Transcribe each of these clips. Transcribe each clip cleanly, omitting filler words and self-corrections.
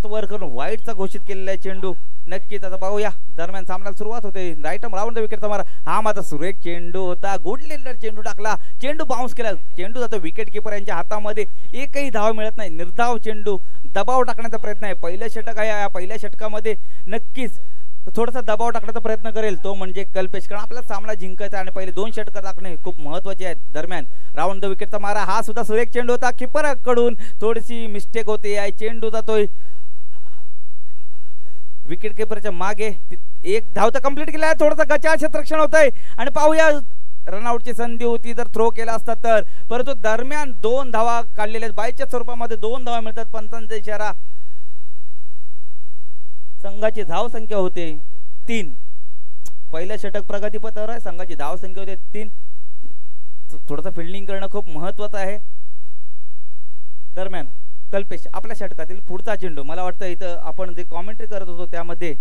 हात वर करून वाईटचा घोषित केलेला आहे चेंडू. नक्कीच आता पाहूया. दरम्यान सामन्याला सुरुवात होते. राईट राऊंड द विकेटचा मारा. हा मात्र सुरेख चेंडू होता. गुड लिडर चेंडू टाकला. चेंडू बाउन्स केला. चेंडू जातो विकेट किपर यांच्या हातामध्ये. एकही धाव मिळत नाही. निर्धाव चेंडू. दबाव टाकण्याचा प्रयत्न आहे. पहिलं षटक आहे. या पहिल्या षटकामध्ये नक्कीच थोडासा दबाव टाकण्याचा प्रयत्न करेल तो म्हणजे कल्पेश, कारण आपला सामना जिंकायचा आणि पहिले 2 षटक टाकणे खूप महत्त्वाचे आहेत. दरम्यान राऊंड द विकेटचा मारा. हा सुद्धा सुरेख चेंडू होता. किपरकडून थोडीशी मिस्टेक होते. आहे चेंडू जातोय विकेट किपरच्या मागे. एक धाव तर कंप्लीट केला आहे. थोडासा गचाळ क्षेत्ररक्षण होतंय आणि पाहूया रनआउटची संधी होती जर थ्रो केला असता तर, परंतु दरम्यान 2 धावा काढलेल्या बायच्या स्वरूपामध्ये 2 धावा मिळतात. पंतांचा इशारा. संघाची धाव संख्या होते 3. पहिलं षटक प्रगतीपथावर आहे. संघाची धाव संख्या होते 3. थोडंसं फिल्डिंग करणं खूप महत्त्वाचं आहे. दरम्यान कल्पेश आपल्या षटकातील पुढचा चेंडू. मला वाटतं इथं आपण जे कॉमेंट्री करत होतो त्यामध्ये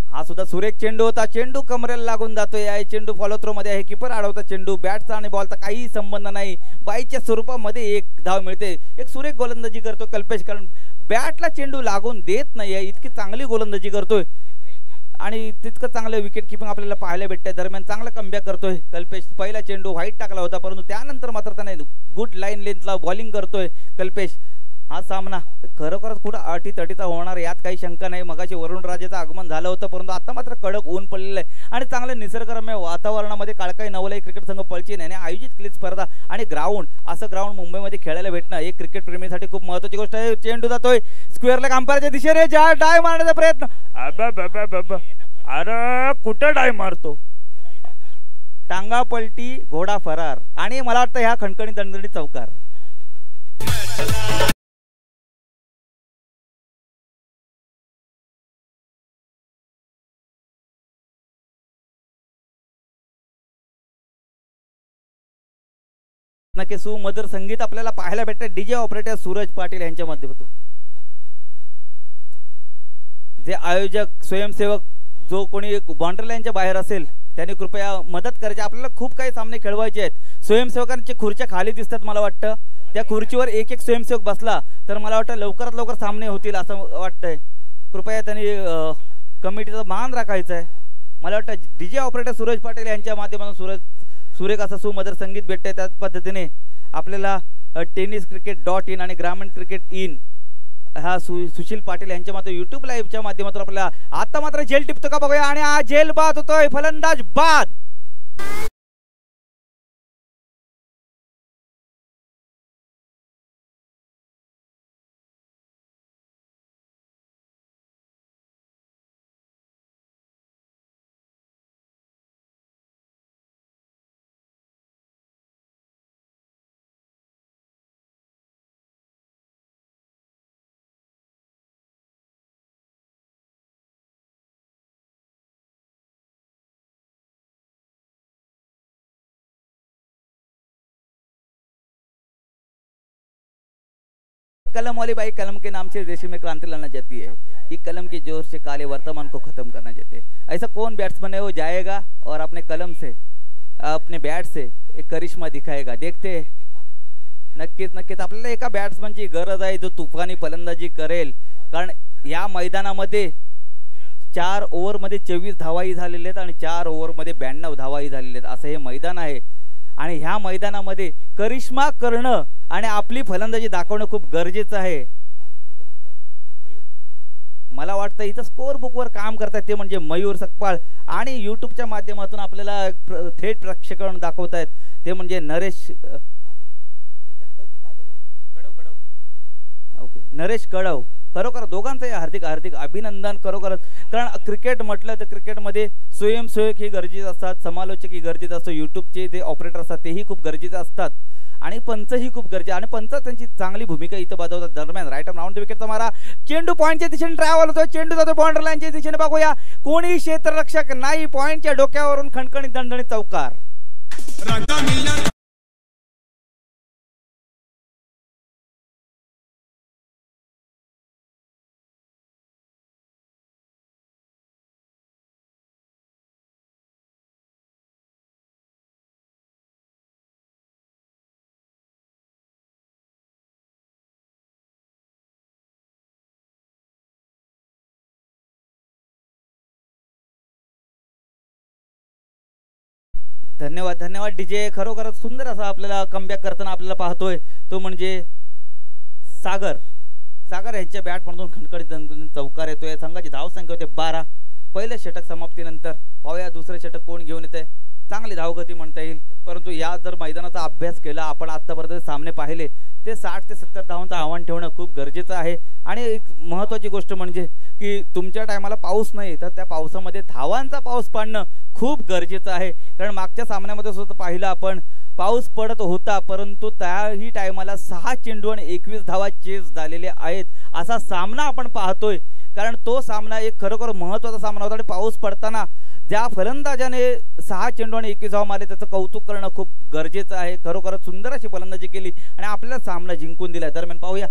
हा सुद्धा सुरेख चेंडू होता. चेंडू कमरेला लागून जातोय. आहे चेंडू फॉलो थ्रो मध्ये आहे. किपर अडवता चेंडू. बॅटचा आणि बॉलचा काही संबंध नाही. बाईच्या स्वरूपामध्ये 1 धाव मिळते. एक सुरेख गोलंदाजी करतो कल्पेश, कारण बॅटला चेंडू लागून देत नाहीये. इतकी चांगली गोलंदाजी करतोय आणि तितकं चांगलं विकेट किपिंग आपल्याला पाहायला भेटतंय. दरम्यान चांगला कमबॅक करतोय कल्पेश. पहिला चेंडू व्हाईट टाकला होता, परंतु त्यानंतर मात्र त्याने गुड लाईन लेंथला बॉलिंग करतोय कल्पेश. हा सामना खरोखरच कुठं अटीतटीचा होणार यात काही शंका नाही. मगाशी वरुण राजेचं आगमन झालं होतं, परंतु आता मात्र कडक ऊन पडलेलं आहे आणि चांगलं निसर्गरम्य वातावरणामध्ये काळकाई नवलाई क्रिकेट संघ पळची याने आयोजित केली स्पर्धा आणि ग्राउंड असं ग्राउंड मुंबईमध्ये खेळायला भेटणं एक क्रिकेट प्रेमीसाठी खूप महत्त्वाची गोष्ट आहे. चेंडू जातोय स्क्वेअरला अंपायरच्या दिशेने. ज्या डाय मारण्याचा प्रयत्न. अरे कुठं डाय मारतो. टांगा पलटी घोडा फरार आणि मला वाटतं ह्या खणखणी दणदणीत चौकार. नक्की सुमधुर संगीत आपल्याला पाहायला भेटतं डीजे ऑपरेटर सूरज पाटील यांच्या माध्यमातून. जे आयोजक स्वयंसेवक जो कोणी बाउंड्री लाईनच्या बाहेर असेल त्यांनी कृपया मदत करायची. आपल्याला खूप काही सामने खेळवायचे आहेत. स्वयंसेवकांच्या खुर्च्या खाली दिसतात. मला वाटतं त्या खुर्चीवर एक स्वयंसेवक बसला तर मला वाटतं लवकरात लवकर सामने होतील असं वाटतंय. कृपया त्यांनी कमिटीचं मान राखायचं आहे. मला वाटतं डीजे ऑपरेटर सूरज पाटील यांच्या माध्यमातून सुरेख असं सुमधुर संगीत भेटतंय. त्याच पद्धतीने आपल्याला टेनिस क्रिकेट .in आणि ग्रामीण क्रिकेट इन हा सुशील पाटील यांच्या मात्र यूट्यूब लाईव्हच्या माध्यमातून आपल्याला आता मात्र झेल टिपतो का बघूया आणि हा झेल बाद होतोय. फलंदाज बाद. कलम वाली बाई कलम के नाम से देश में क्रांति लाना चाहती है. ये कलम के जोर से काले वर्तमान को खत्म करना चाहते हैं. ऐसा कौन बैट्समैन है वो जाएगा और अपने कलम से अपने बैट से एक करिश्मा दिखाएगा. देखते नक्कीच नक्कीच आपल्याला एका बॅट्समनची गरज आहे जो तुफानी फलंदाजी करेल, कारण या मैदानामध्ये 4 ओव्हरमध्ये 24 धावाही झालेले आहेत आणि 4 ओव्हरमध्ये 92 धावाही झालेले आहेत. असं हे मैदान आहे आणि ह्या मैदानामध्ये करिश्मा करणं आणि आपली फलंदाजी दाखवणं खूप गरजेचं आहे. मला वाटतं इथं स्कोअर बुकवर काम करतात ते म्हणजे मयूर सकपाळ आणि यूट्यूबच्या माध्यमातून आपल्याला थेट प्रक्षेपण दाखवतायत ते म्हणजे नरेश नरेश कडव. खरोखर दोघांचंही हार्दिक हार्दिक अभिनंदन. खरोखरच कारण क्रिकेट म्हटलं तर क्रिकेटमध्ये स्वयंसेवक ही गरजेचे असतात, समालोचक ही गरजेचे असतात, यूट्यूबचे जे ऑपरेटर असतात तेही खूप गरजेचे असतात आणि पंचही खूप गरजेचे आणि पंच त्यांची चांगली भूमिका इथं बजावतात. दरम्यान राईट राऊंड द विकेटचा मारा. चेंडू पॉईंटच्या दिशेने ट्रॅव्हल होतो. चेंडू जातो बाउंड्री लाईनच्या दिशेने. बघूया कोणी क्षेत्ररक्षक नाही. पॉईंटच्या डोक्यावरून खणखणीत दणदणीत चौकार. धन्यवाद धन्यवाद डीजे. खरोखरच सुंदर असा आपल्याला कमबॅक करताना आपल्याला पाहतोय तो म्हणजे सागर. सागर यांच्या बॅटमधून खणखणीत चौकार येतोय. संघाची धावसंख्या होते 12. पहिलं षटक समाप्तीनंतर पाहूया दुसरे षटक कोण घेऊन येते. चांगली धावगती म्हणता येईल, परंतु या जर मैदानाचा अभ्यास केला आपण आतापर्यंत सामने पाहिले ते 60 ते 70 धावांचं आव्हान ठेवणं खूप गरजेचं आहे. आणि एक महत्त्वाची गोष्ट म्हणजे की तुमच्या टायमाला पाऊस नाही तर त्या पावसामध्ये धावांचा पाऊस पाडणं खूप गरजेचं आहे. कारण मागच्या सामन्यामध्ये सुद्धा पाहिलं आपण पाऊस पडत होता, परंतु त्याही टायमाला 6 चेंडू आणि 21 धावा चेस झालेले आहेत असा सामना आपण पाहतोय. कारण तो सामना एक खरोखर महत्त्वाचा सामना होता आणि पाऊस पडताना ज्या फलंदाजाने 6 चेंडू आणि 21 धावा मारले त्याचं कौतुक करणं खूप गरजेचं आहे. खरोखरच सुंदर अशी फलंदाजी केली आणि आपल्याला सामना जिंकून दिला. दरम्यान पाहूया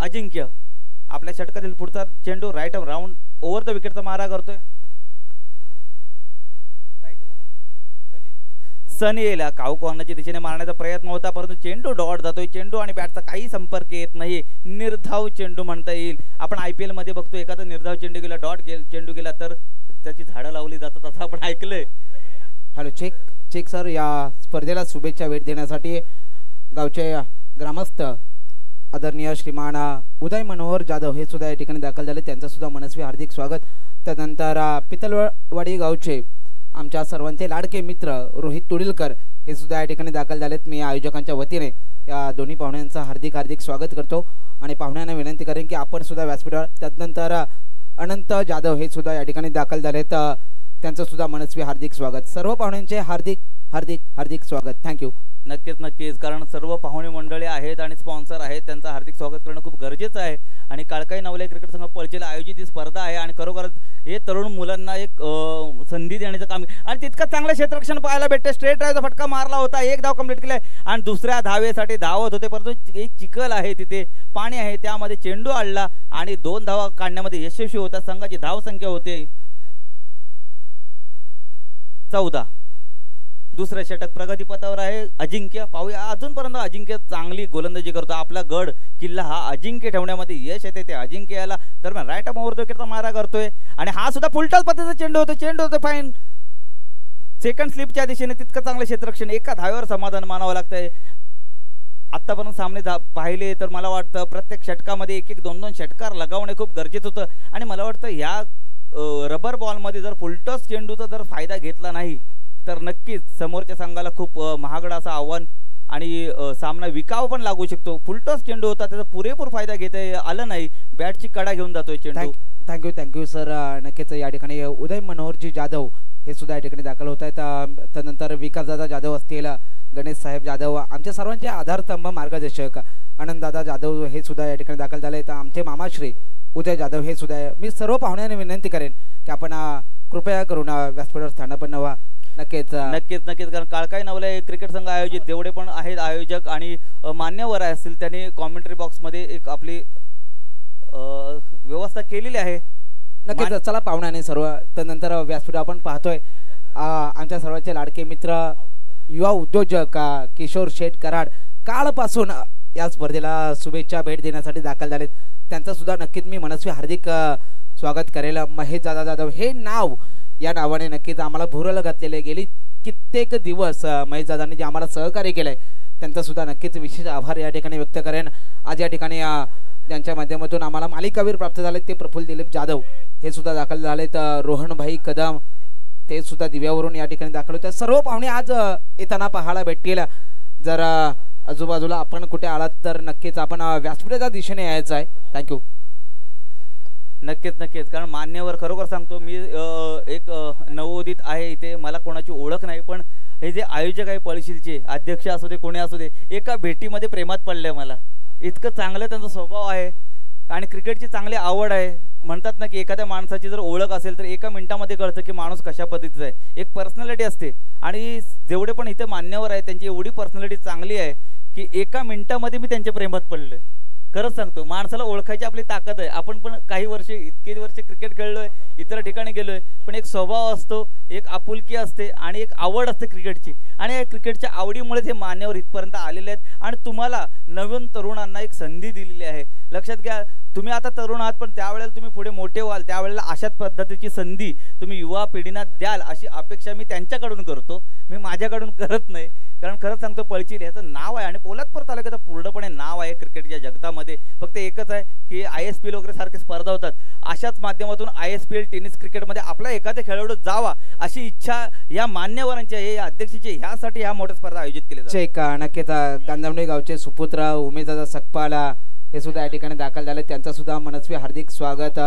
अजिंक्य आपल्या षटकातील पुढचा चेंडू राईट राऊंड ओव्हर द विकेटचा मारा करतोय. सनी येला काऊ कॉर्नरच्या दिशेने मारण्याचा प्रयत्न होता, परंतु चेंडू डॉट जातोय. चेंडू आणि बॅटचा काही संपर्क येत नाही. निर्धाव चेंडू म्हणता येईल. आपण IPL मध्ये बघतो एखादा निर्धाव चेंडू गेला चेंडू गेला तर त्याची झाडं लावली जातात असं आपण ऐकलंय. हॅलो चेक सर, या स्पर्धेला शुभेच्छा भेट देण्यासाठी गावचे ग्रामस्थ आदरणीय श्रीमान उदय मनोहर जाधव हे सुद्धा या ठिकाणी दाखल झाले. त्यांचं सुद्धा मनस्वी हार्दिक स्वागत. त्यानंतर पितलवाडी गावचे आमच्या सर्वांचे लाडके मित्र रोहित तुडीलकर हे सुद्धा या ठिकाणी दाखल झालेत. मी आयोजकांच्या वतीने या दोन्ही पाहुण्यांचं हार्दिक स्वागत करतो आणि पाहुण्यांना विनंती करेन की आपण सुद्धा व्यासपीठावर. त्यानंतर अनंत जाधव हे सुद्धा या ठिकाणी दाखल झालेत. त्यांचं सुद्धा मनस्वी हार्दिक स्वागत. सर्व पाहुण्यांचे हार्दिक स्वागत. थँक्यू. नक्कीच कारण सर्व पाहुणे मंडळी आहेत आणि स्पॉन्सर आहेत, त्यांचं हार्दिक स्वागत करणं खूप गरजेचं आहे. आणि काळकाई नवले क्रिकेट संघ पळचेला आयोजित ही स्पर्धा आहे आणि खरोखरच हे तरुण मुलांना एक संधी देण्याचं काम आणि तितकं चांगलं क्षेत्ररक्षण पाहायला भेटतं. स्ट्रेट ड्राईव्हचा फटका मारला होता, 1 धाव कंप्लीट केलाय आणि दुसऱ्या धावेसाठी धावत होते, परंतु एक चिखल आहे तिथे पाणी आहे त्यामध्ये चेंडू आडला आणि 2 धावा काढण्यामध्ये यशस्वी होता. संघाची धावसंख्या होते 14. दुसरे षटक प्रगतीपथावर आहे अजिंक्य. पाहूया अजूनपर्यंत अजिंक्य चांगली गोलंदाजी करतो. आपला गड किल्ला हा अजिंक्य ठेवण्यामध्ये यश येते ते अजिंक्य याला. दरम्यान राईट ओव्हर द विकेटचा मारा करतोय आणि हा सुद्धा फुलटॉस पद्धतीचा चेंडू होतो फाईन. सेकंड स्लिपच्या दिशेने तितकं चांगलं क्षेत्ररक्षण. एका धावेवर समाधान मानावं लागतंय. आतापर्यंत सामने पाहिले तर मला वाटतं प्रत्येक षटकामध्ये 1-1 2-2 षटकार लगावणे खूप गरजेचं होतं आणि मला वाटतं या रबर बॉलमध्ये जर फुलटॉस चेंडूचा जर फायदा घेतला नाही तर नक्कीच समोरच्या संघाला खूप महागडा असं आव्हान आणि सामना विकाव पण लागू शकतो. फुलटॉस चेंडू होता त्याचा पुरेपूर फायदा घेता आला नाही. बॅटची कडा घेऊन जातोय चेंडू. Thank you sir. नक्कीच या ठिकाणी उदय मनोहरजी जाधव हे सुद्धा या ठिकाणी दाखल होत आहेत. त्यानंतर विकासदादा जाधव असतील, गणेश साहेब जाधव, आमच्या सर्वांचे आधारस्तंभ मार्गदर्शक आनंददादा जाधव हे सुद्धा या ठिकाणी दाखल झाले आहेत. आमचे मामाश्री उदय जाधव हे सुद्धा. मी सर्व पाहुण्यांना विनंती करेन की आपण कृपया करून व्यासपीठावर स्थानापन्न व्हा. नक्कीच कारण काळकाई नवले क्रिकेट संघ आयोजित जेवढे पण आहेत आयोजक आणि मान्यवर असतील त्यांनी कॉमेंट्री बॉक्समध्ये एक आपली व्यवस्था केलेली आहे. नक्कीच चला पाहुण्याने सर्व. त्यानंतर व्यासपीठ आपण पाहतोय आमच्या सर्वांचे लाडके मित्र युवा उद्योजक किशोर शेठ कराड कालपासून या स्पर्धेला शुभेच्छा भेट देण्यासाठी दाखल झालेत. त्यांचं सुद्धा नक्कीच मी मनस्वी हार्दिक स्वागत करेल. महेश दादा जाधव हे नाव या नावाने नक्कीच आम्हाला भुरळ घातलेले. गेली कित्येक दिवस महेश दादांनी जे आम्हाला सहकार्य केलंय त्यांचा सुद्धा नक्कीच विशेष आभार या ठिकाणी व्यक्त करेन. आज या ठिकाणी ज्यांच्या माध्यमातून आम्हाला मालिकावीर प्राप्त झाले ते प्रफुल्ल दिलीप जाधव हे सुद्धा दाखल झालेत. रोहनभाई कदम ते सुद्धा दिव्यावरून या ठिकाणी दाखल होते. सर्व पाहुणे आज येताना पाहायला भेटतील. जर आजूबाजूला आपण कुठे आलात तर नक्कीच आपण व्यासपीठाच्या दिशेने यायचं आहे. थँक्यू. नक्कीच कारण मान्यवर खरोखर सांगतो मी एक नवोदित आहे इथे. मला कोणाची ओळख नाही, पण हे जे आयोजक आहे पळशीलचे अध्यक्ष असू दे कोणी असू दे एका भेटीमध्ये प्रेमात पडले. मला इतकं चांगलं त्यांचा स्वभाव आहे आणि क्रिकेटची चांगली आवड आहे. म्हणतात ना की एखाद्या माणसाची जर ओळख असेल तर एका मिनिटामध्ये कळतं की माणूस कशा पद्धतीचा आहे. एक पर्सनॅलिटी असते आणि जेवढे पण इथे मान्यवर आहे त्यांची एवढी पर्सनॅलिटी चांगली आहे की एका मिनिटामध्ये मी त्यांच्या प्रेमात पडलोय. खरंच सांगतो माणसाला ओळखायची आपली ताकद आहे. आपण पण काही वर्ष इतके वर्ष क्रिकेट खेळलोय, इतर ठिकाणी गेलोय, पण एक स्वभाव असतो, एक आपुलकी असते आणि एक आवड असते क्रिकेटची आणि या क्रिकेटच्या आवडीमुळेच हे मान्यवर इथपर्यंत आलेले आहेत आणि तुम्हाला नवीन तरुणांना एक संधी दिलेली आहे. लक्षात घ्या, तुम्ही आता तरुण आहात पण त्यावेळेला तुम्ही पुढे मोठे व्हाल, त्यावेळेला अशाच पद्धतीची संधी तुम्ही युवा पिढींना द्याल अशी अपेक्षा मी त्यांच्याकडून करतो, मी माझ्याकडून करत नाही. कारण खरंच सांगतो पळचील ह्याचं नाव आहे आणि पोलादपूर तालुक्याचं पूर्णपणे नाव आहे क्रिकेटच्या जगतामध्ये. फक्त एकच आहे की ISPL वगैरे सारखे स्पर्धा होतात, अशाच माध्यमातून ISPL टेनिस क्रिकेटमध्ये आपला एखादा खेळाडू जावा अशी इच्छा या मान्यवरांच्या या अध्यक्षाची ह्यासाठी ह्या मोठ्या स्पर्धा आयोजित केल्या जातात. चेक नक्कीच गांजावणे गावचे सुपुत्र उमेशदादा सकपाला हे सुद्धा या ठिकाणी दाखल झाले, त्यांचं सुद्धा मनस्वी हार्दिक स्वागत.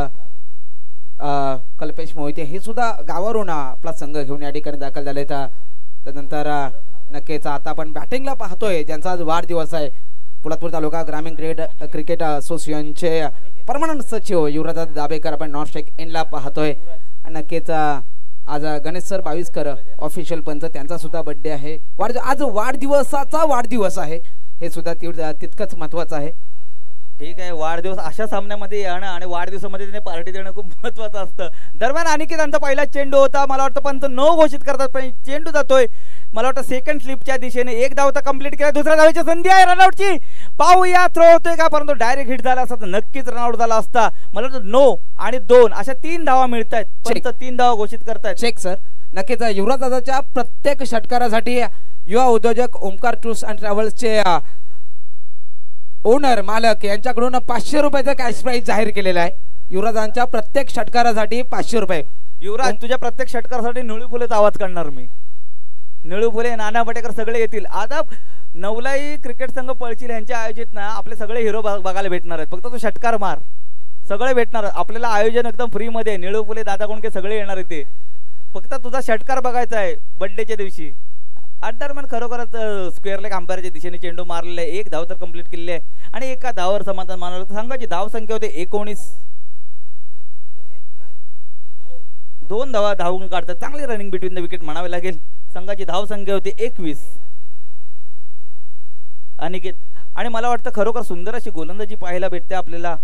कल्पेश मोहिते हे सुद्धा गावावरून आपला संघ घेऊन या ठिकाणी दाखल झाले. त्यानंतर नक्कीच आता आपण बॅटिंगला पाहतोय ज्यांचा आज वाढदिवस आहे, पोलादपूर तालुका ग्रामीण क्रिकेट असोसिएशनचे परमनंट सचिव युवराज दाबेकर आपण नॉन स्ट्राईक एंडला पाहतोय. नक्कीच आज गणेश सर बावीसकर ऑफिशियल पंच त्यांचा सुद्धा बर्थडे आहे. आज वाढदिवसाचा वाढदिवस आहे हे सुद्धा तितकंच महत्वाचं आहे. ठीक आहे, वाढदिवस अशा सामन्यामध्ये येणं आणि वाढदिवसामध्ये त्याने पार्टी देणं खूप महत्त्वाचं असतं. दरम्यान अनिकेतांचा पहिला चेंडू होता, मला वाटतं पंच नो घोषित करतात पण चेंडू जातोय मला वाटतं सेकंड स्लिपच्या दिशेने. एक धाव तर कंप्लीट केला, दुसऱ्या धावेची संधी आहे रनआउटची, पाहूया थ्रो होतोय का, परंतु डायरेक्ट हिट झाला असता तर नक्कीच रनआउट झाला असता. मला वाटतं 9 आणि 2 अशा 3 धावा मिळत आहेत, पंच 3 धावा घोषित करतायत. Check sir. नक्कीच युवराज दादाच्या प्रत्येक षटकारासाठी युवा उद्योजक ओमकार टूर्स अँड ट्रॅव्हल्सचे ओनर मालक यांच्याकडून 500 रुपयाचा कॅश प्राइज जाहीर केलेला आहे. युवराजांच्या प्रत्येक षटकारासाठी 500 रुपये. युवराज तुझ्या प्रत्येक षटकारासाठी निळू फुलेचा आवाज काढणार मी. निळू फुले, नाना पाटेकर सगळे येतील. आता नवलाई क्रिकेट संघ पळचील यांच्या आयोजित ना आपले सगळे हिरो बघायला भेटणार आहेत. फक्त तू षटकार मार, सगळे भेटणार. आपल्याला आयोजन एकदम फ्री मध्ये, निळू फुले, दादा कोणके सगळे येणार आहेत. ते फक्त तुझा षटकार बघायचा आहे बर्थडेच्या दिवशी. दरम्यान खरोखरच स्क्वेअर लेग अंपायरच्या दिशेने चेंडू मारलेला आहे, 1 धाव तर कंप्लीट केलेली आहे आणि एका धावावर समाधान मानलं. संघाची धाव संख्या होते 19. 2 धावा धावून काढतात, चांगली रनिंग बिटवीन द विकेट म्हणावे लागेल. संघाची धाव संख्या होती 21. अनिकेत आणि मला वाटतं खरोखर सुंदर अशी गोलंदाजी पाहायला भेटते आपल्याला.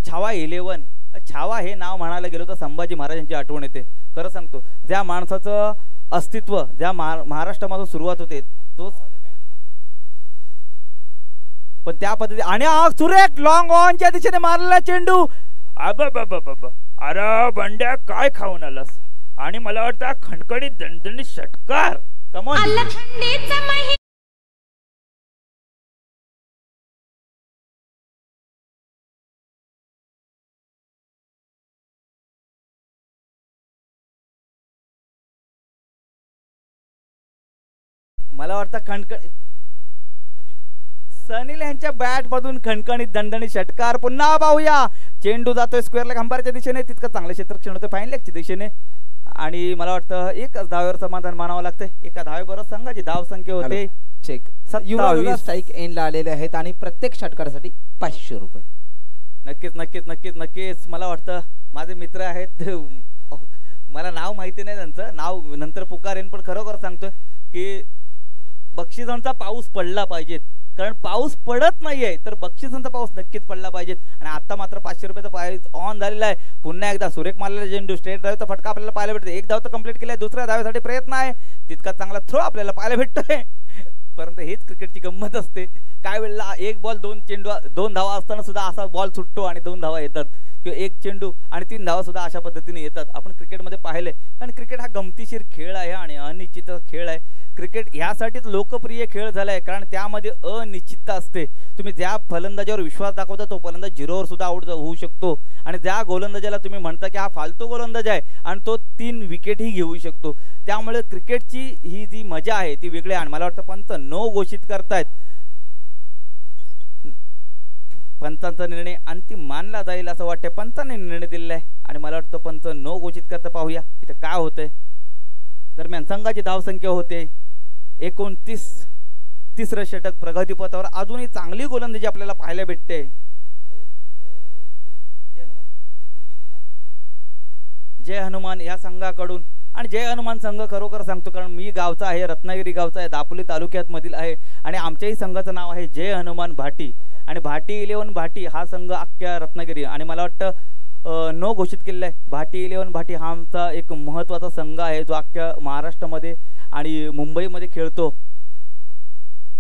छावा 11. छावा हे नाव म्हणायला गेलो तर संभाजी महाराजांची आठवण येते. खरं सांगतो, ज्या माणसाचं अस्तित्व ज्या महाराष्ट्रामधून सुरुवात होते तोच, पण त्या पद्धती आणि सुरेख लॉंग ऑनच्या दिशेने मारलेला चेंडू. अरे बंड्या काय खाऊन आलास, आणि मला वाटतं खणखणीत दणदणीत षटकार. कमॉन. मला वाटतं सनील यांच्या बॅट मधून खणखणीत दणदणीत षटकार. पुन्हा पाहूया, चेंडू जातोय स्क्वेअर लेग अंपायरच्या दिशेने, तितकं चांगलं क्षेत्ररक्षण होतं फाईन लेगच्या दिशेने आणि मला वाटतं एकच धावेवर समाधान मानावं लागतंय. एका धावेबरोबर संघाची धाव संख्या होते चेक. 27 स्ट्राईक एंडला आलेले आहेत आणि प्रत्येक षटकारासाठी 500 रुपये. नक्कीच नक्कीच नक्कीच नक्कीच. मला वाटतं माझे मित्र आहेत, मला नाव माहिती नाही त्यांचं, नाव नंतर पुकारेन, पण खरोखर सांगतोय की बक्षिसांचा पाऊस पडला पाहिजेत. कारण पाऊस पडत नाहीये तर बक्षिसांचा पाऊस नक्कीच पडला पाहिजे. आणि आता मात्र 500 रुपयाचा प्राइज ऑन झालेला आहे. पुन्हा एकदा सुरेख मारलेला चेंडू, स्ट्रेट ड्राईव्हचा फटका आपल्याला पाहायला भेटतो. 1 धाव तर कंप्लीट केलाय, दुसऱ्या धावेसाठी प्रयत्न आहे, तितका चांगला थ्रो आपल्याला पाहायला भेटतोय. परंतु हेच क्रिकेटची गंमत असते, काय वेळेला 1 बॉल 2 चेंडू 2 धावा असताना सुद्धा असा बॉल सुटतो आणि 2 धावा येतात, किंवा 1 चेंडू आणि 3 धावा सुद्धा अशा पद्धतीने येतात. आपण क्रिकेटमध्ये पाहिले, आणि क्रिकेट हा गमतीशीर खेळ आहे आणि अनिश्चित खेळ आहे. क्रिकेट ह्यासाठीच लोकप्रिय खेळ झालाय, कारण त्यामध्ये अनिश्चितता असते. तुम्ही ज्या फलंदाजावर विश्वास दाखवता तो फलंदाज 0वर सुद्धा आउट होऊ शकतो, आणि ज्या गोलंदाजाला तुम्ही म्हणता की हा फालतू गोलंदाज आहे आणि तो 3 विकेटही घेऊ शकतो. त्यामुळे क्रिकेटची ही जी मजा आहे ती वेगळी आहे. आणि मला वाटतं पंत नो घोषित करतायत. पंतांचा निर्णय अंतिम मानला जाईल असं वाटतंय. पंतांनी निर्णय दिलेला आहे आणि मला वाटतं पंत नो घोषित करता. पाहूया इथे काय होतंय. दरम्यान संघाची धावसंख्या होते 29. तिसरं षटक प्रगतीपथावर, अजूनही चांगली गोलंदाजी आपल्याला पाहायला भेटते. जय हनुमान या संघाकडून, आणि जय हनुमान संघ खरोखर सांगतो कारण मी गावचा आहे, रत्नागिरी गावचा आहे, दापोली तालुक्यात मधील आहे, आणि आमच्याही संघाचं नाव आहे जय हनुमान भाटी. आणि भाटी 11 भाटी हा संघ अख्ख्या रत्नागिरी, आणि मला वाटतं नो घोषित केलेला आहे. भाटी 11 भाटी हा आमचा एक महत्त्वाचा संघ आहे जो अख्ख्या महाराष्ट्रामध्ये आणि मुंबईमध्ये खेळतो.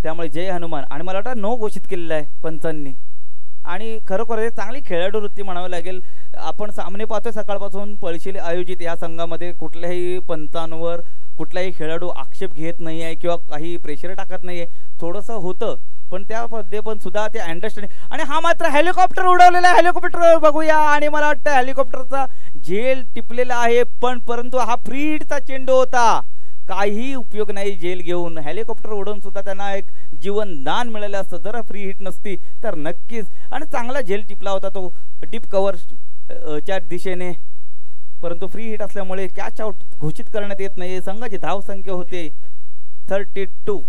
त्यामुळे जय हनुमान, आणि मला वाटतं नो घोषित केलेला आहे पंचांनी. आणि खरोखर चांगली खेळाडू वृत्ती म्हणावी लागेल. आपण सामने पाहतोय सकाळपासून पळशील आयोजित या संघामध्ये कुठल्याही पंचांवर कुठलाही खेळाडू आक्षेप घेत नाही आहे किंवा काही प्रेशर टाकत नाही आहे. थोडंसं होतं पण त्यामध्ये पण सुद्धा ते अंडरस्टँडिंग. आणि हा मात्र हेलिकॉप्टर उडवलेला आहे. हेलिकॉप्टर बघूया आणि मला वाटतं हेलिकॉप्टरचा झेल टिपलेला आहे परंतु हा फ्री हिटचा चेंडू होता. काही उपयोग नाही झेल घेऊन. हेलिकॉप्टर उडवून सुद्धा त्यांना एक जीवनदान मिळालं असतं जर फ्री हिट नसती तर नक्कीच. आणि चांगला झेल टिपला होता तो डीप कव्हर च्या दिशेने परंतु फ्री हिट असल्यामुळे कॅच आउट घोषित करण्यात येत नाही. संघाची धावसंख्या होते 32.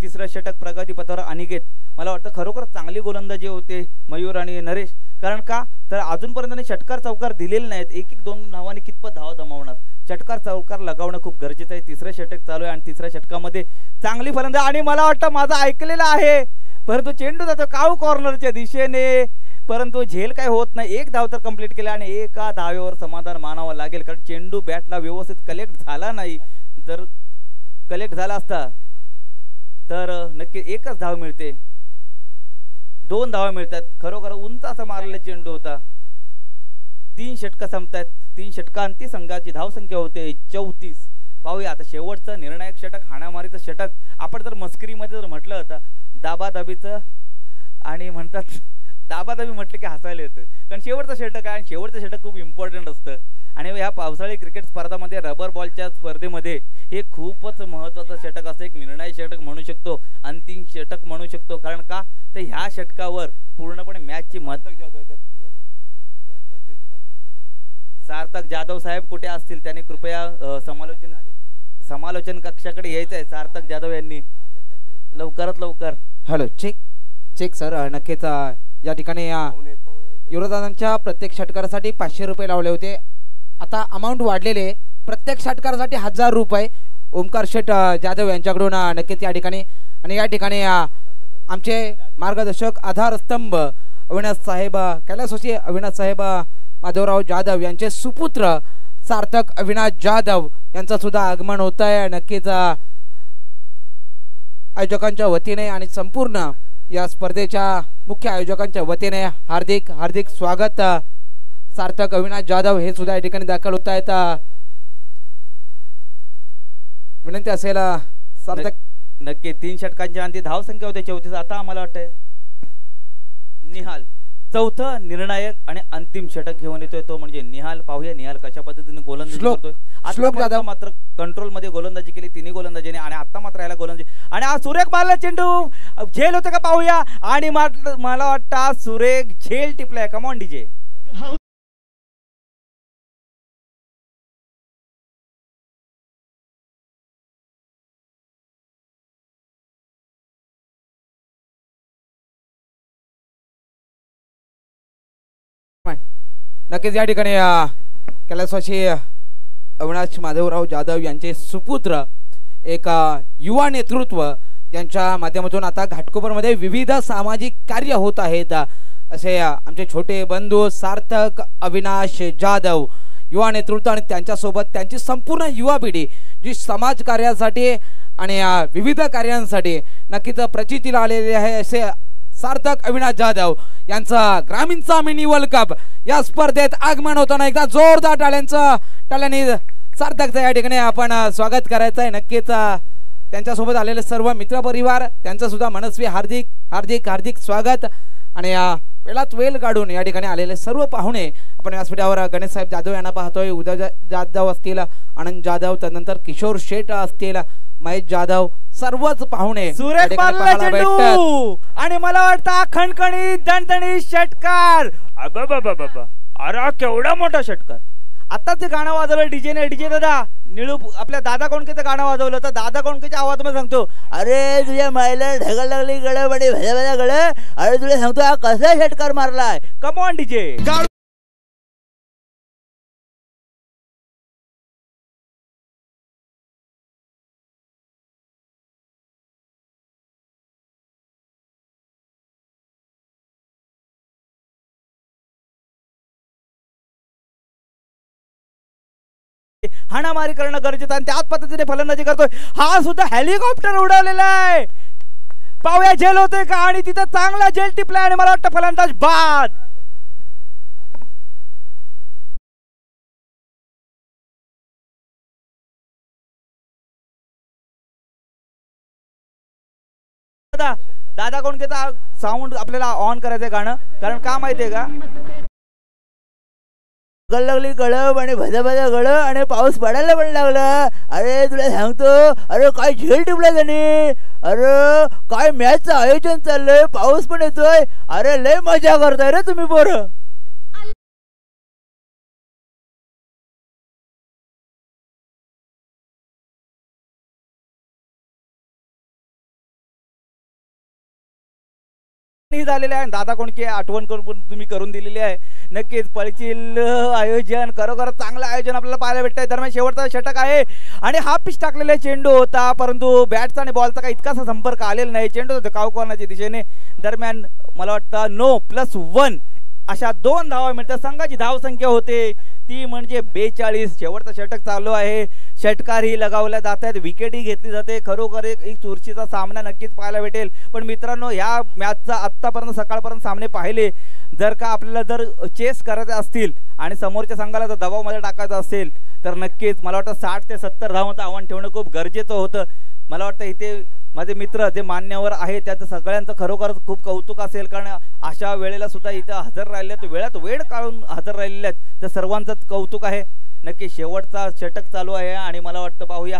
तिसरं षटक प्रगतीपथावर अनिकेत. मला वाटतं खरोखर चांगली गोलंदाजी होते मयूर आणि नरेश. कारण का तर अजूनपर्यंत षटकार चौकार दिलेले नाहीत. एक एक दोन धावांनी कितपत धावा जमवणार. षटकार चौकार लगावणं खूप गरजेचं आहे. तिसरं षटक चालू आहे आणि तिसऱ्या षटकामध्ये चांगली फलंदाजी. आणि मला वाटतं माझं ऐकलेलं आहे परंतु चेंडू जातो काऊ कॉर्नरच्या दिशेने परंतु झेल काय होत नाही. एक धाव तर कंप्लीट केला आणि एका धावेवर समाधान मानावं लागेल कारण चेंडू बॅटला व्यवस्थित कलेक्ट झाला नाही. जर कलेक्ट झाला असता तर नक्की एकच धाव मिळते. 2 धावा मिळतात. खरोखर उंच असा मारलेला चेंडू होता. 3 षटकं संपतात. 3 षटकांती संघाची धावसंख्या होते 34. पाहूया आता शेवटचं निर्णायक षटक हाणामारीचं षटक. आपण जर मस्करीमध्ये जर म्हटलं होतं दाबादाबीचं आणि म्हणतात दाबादाबी म्हटलं की हसायला येतं कारण शेवटचं षटक आहे आणि शेवटचं षटक खूप इम्पॉर्टंट असतं. आणि ह्या पावसाळी क्रिकेट स्पर्धामध्ये रबर बॉलच्या स्पर्धेमध्ये हे खूपच महत्त्वाचं षटक असतं. एक निर्णायक षटक म्हणू शकतो अंतिम षटक म्हणू शकतो. कारण का तर ह्या षटकावर पूर्णपणे मॅचची सार्थक जाधव साहेब कुठे असतील त्यांनी कृपया समालोचन कक्षाकडे यायचं आहे. सार्थक जाधव यांनी लवकरात लवकर. Hello check sir. नक्कीच या ठिकाणी युवराजांच्या प्रत्येक षटकारासाठी 500 रुपये लावले होते. आता अमाऊंट वाढलेले प्रत्येक षटकारासाठी 1000 रुपये ओमकार शेठ जाधव यांच्याकडून नक्कीच या ठिकाणी. आणि या ठिकाणी आमचे मार्गदर्शक आधारस्तंभ अविनाश साहेब कैलासवासी अविनाश साहेब माधवराव जाधव यांचे सुपुत्र सार्थक अविनाश जाधव यांचं सुद्धा आगमन होत आहे. नक्कीच आयोजकांच्या वतीने आणि संपूर्ण या स्पर्धेच्या मुख्य आयोजकांच्या वतीने हार्दिक हार्दिक स्वागत. सार्थक अविनाश जाधव हे सुद्धा या ठिकाणी दाखल होत आहेत. विनंती असेल सार्थक. नक्की 3 षटकांच्या अंती धावसंख्या होते 34. आता आम्हाला वाटतंय निहाल चौथं निर्णायक आणि अंतिम षटक घेऊन येतोय तो म्हणजे निहाल. पाहूया निहाल कशा पद्धतीने गोलंदाजी करतोय. श्लोक जाधव मात्र कंट्रोल मध्ये गोलंदाजी केली 3 गोलंदाजीने आणि आता मात्र याला गोलंदाजी आणि हा सुरेख मारला चेंडू झेल होते का पाहूया. आणि मला वाटतं सुरेख झेल टिपलाय. Come on DJ. नक्कीच या ठिकाणी कैलासवासी अविनाश माधवराव जाधव यांचे सुपुत्र एक युवा नेतृत्व यांच्या माध्यमातून आता घाटकोपरमध्ये विविध सामाजिक कार्य होत आहेत. असे आमचे छोटे बंधू सार्थक अविनाश जाधव युवा नेतृत्व आणि त्यांच्यासोबत त्यांची संपूर्ण युवा पिढी जी समाज कार्यासाठी आणि विविध कार्यांसाठी नक्कीच प्रचितीला आलेले आहे. असे सार्थक अविनाश जाधव यांचा ग्रामीणचा मिनी वर्ल्ड कप या स्पर्धेत आगमन होताना एकदा जोरदार टाळ्यांनी सार्थकचं या ठिकाणी आपण स्वागत करायचं आहे. नक्कीच त्यांच्यासोबत आलेले सर्व मित्रपरिवार त्यांचं सुद्धा मनस्वी हार्दिक हार्दिक हार्दिक स्वागत. आणि वेळात वेळ काढून या ठिकाणी आलेले सर्व पाहुणे आपण व्यासपीठावर गणेश साहेब जाधव यांना पाहतोय. उदय जाधव असतील, आनंद जाधव, त्यानंतर किशोर शेठ असतील, महेश जाधव, सर्वच पाहुणे सुरेख मारला चेंडू आणि मला वाटतं खणखणीत दणदणीत षटकार. अरे केवढा मोठा षटकार. आता ते गाणं वाजवलं डीजेने. डीजे दादा निळू आपल्या दादा कोणकेचं गाणं वाजवलं तर दादा कोणकेच्या आवाजामध्ये सांगतो अरे तुझ्या मायला ढगाला लागली गळ म्हणे भल्या भल्या गळ. अरे तुला सांगतो हा कसा षटकार मारलाय. Come on DJ. हाणामारी करणं गरजेचं आणि त्याच पद्धतीने फलंदाजी करतोय. हा सुद्धा हेलिकॉप्टर उडवलेला आहे. पाहूया झेल होते का, आणि तिथं चांगला झेल टिपलाय आणि मला वाटतं फलंदाज बाद. दादा कोण घेता साऊंड आपल्याला ऑन करायचंय गाणं, कारण का माहितीये का, लागली गळब आणि भजा भजा गळ आणि पाऊस पडायला पण लागला. अरे तुला सांगतो, अरे काय झेल टिपला त्याने, अरे काय मॅचचं आयोजन चाललंय, पाऊस पण येतोय, अरे लय मजा करताय रे तुम्ही पोरं. झालेले आहे दादा कोणके आठवण करून तुम्ही करून दिलेली आहे. नक्कीच पळचील आयोजन, खरोखर चांगलं आयोजन आपल्याला पाहायला भेटतंय. दरम्यान शेवटचा षटक आहे आणि हा पिच टाकलेला चेंडू होता, परंतु बॅटचा आणि बॉलचा काही इतकासा संपर्क आलेला नाही. चेंडू होता काव कॉर्नरच्या दिशेने. दरम्यान मला वाटतं 9+1 अशा 2 धावा मिळतात. संघाची धावसंख्या होते ती म्हणजे 42. शेवटचा षटक चालू आहे, षटकारही लगावल्या जात आहेत, विकेटही घेतली जाते. खरोखर एक चुरशीचा सामना नक्कीच पाहायला भेटेल. पण मित्रांनो, ह्या मॅचचा आत्तापर्यंत सकाळपर्यंत सामने पाहिले, जर का आपल्याला जर चेस करायचे असतील आणि समोरच्या संघाला जर दबावमध्ये टाकायचं असेल तर नक्कीच मला वाटतं 60 ते 70 धावांचं आव्हान ठेवणं खूप गरजेचं होतं. मला वाटतं इथे माझे मित्र जे मान्यवर आहे त्याचं सगळ्यांचं खरोखर खूप कौतुक असेल, कारण अशा वेळेला सुद्धा इथं हजर राहिले आहेत, वेळात वेळ काढून हजर राहिलेले आहेत, तर सर्वांचंच कौतुक आहे. नक्की शेवटचा षटक चालू आहे आणि मला वाटतं पाहूया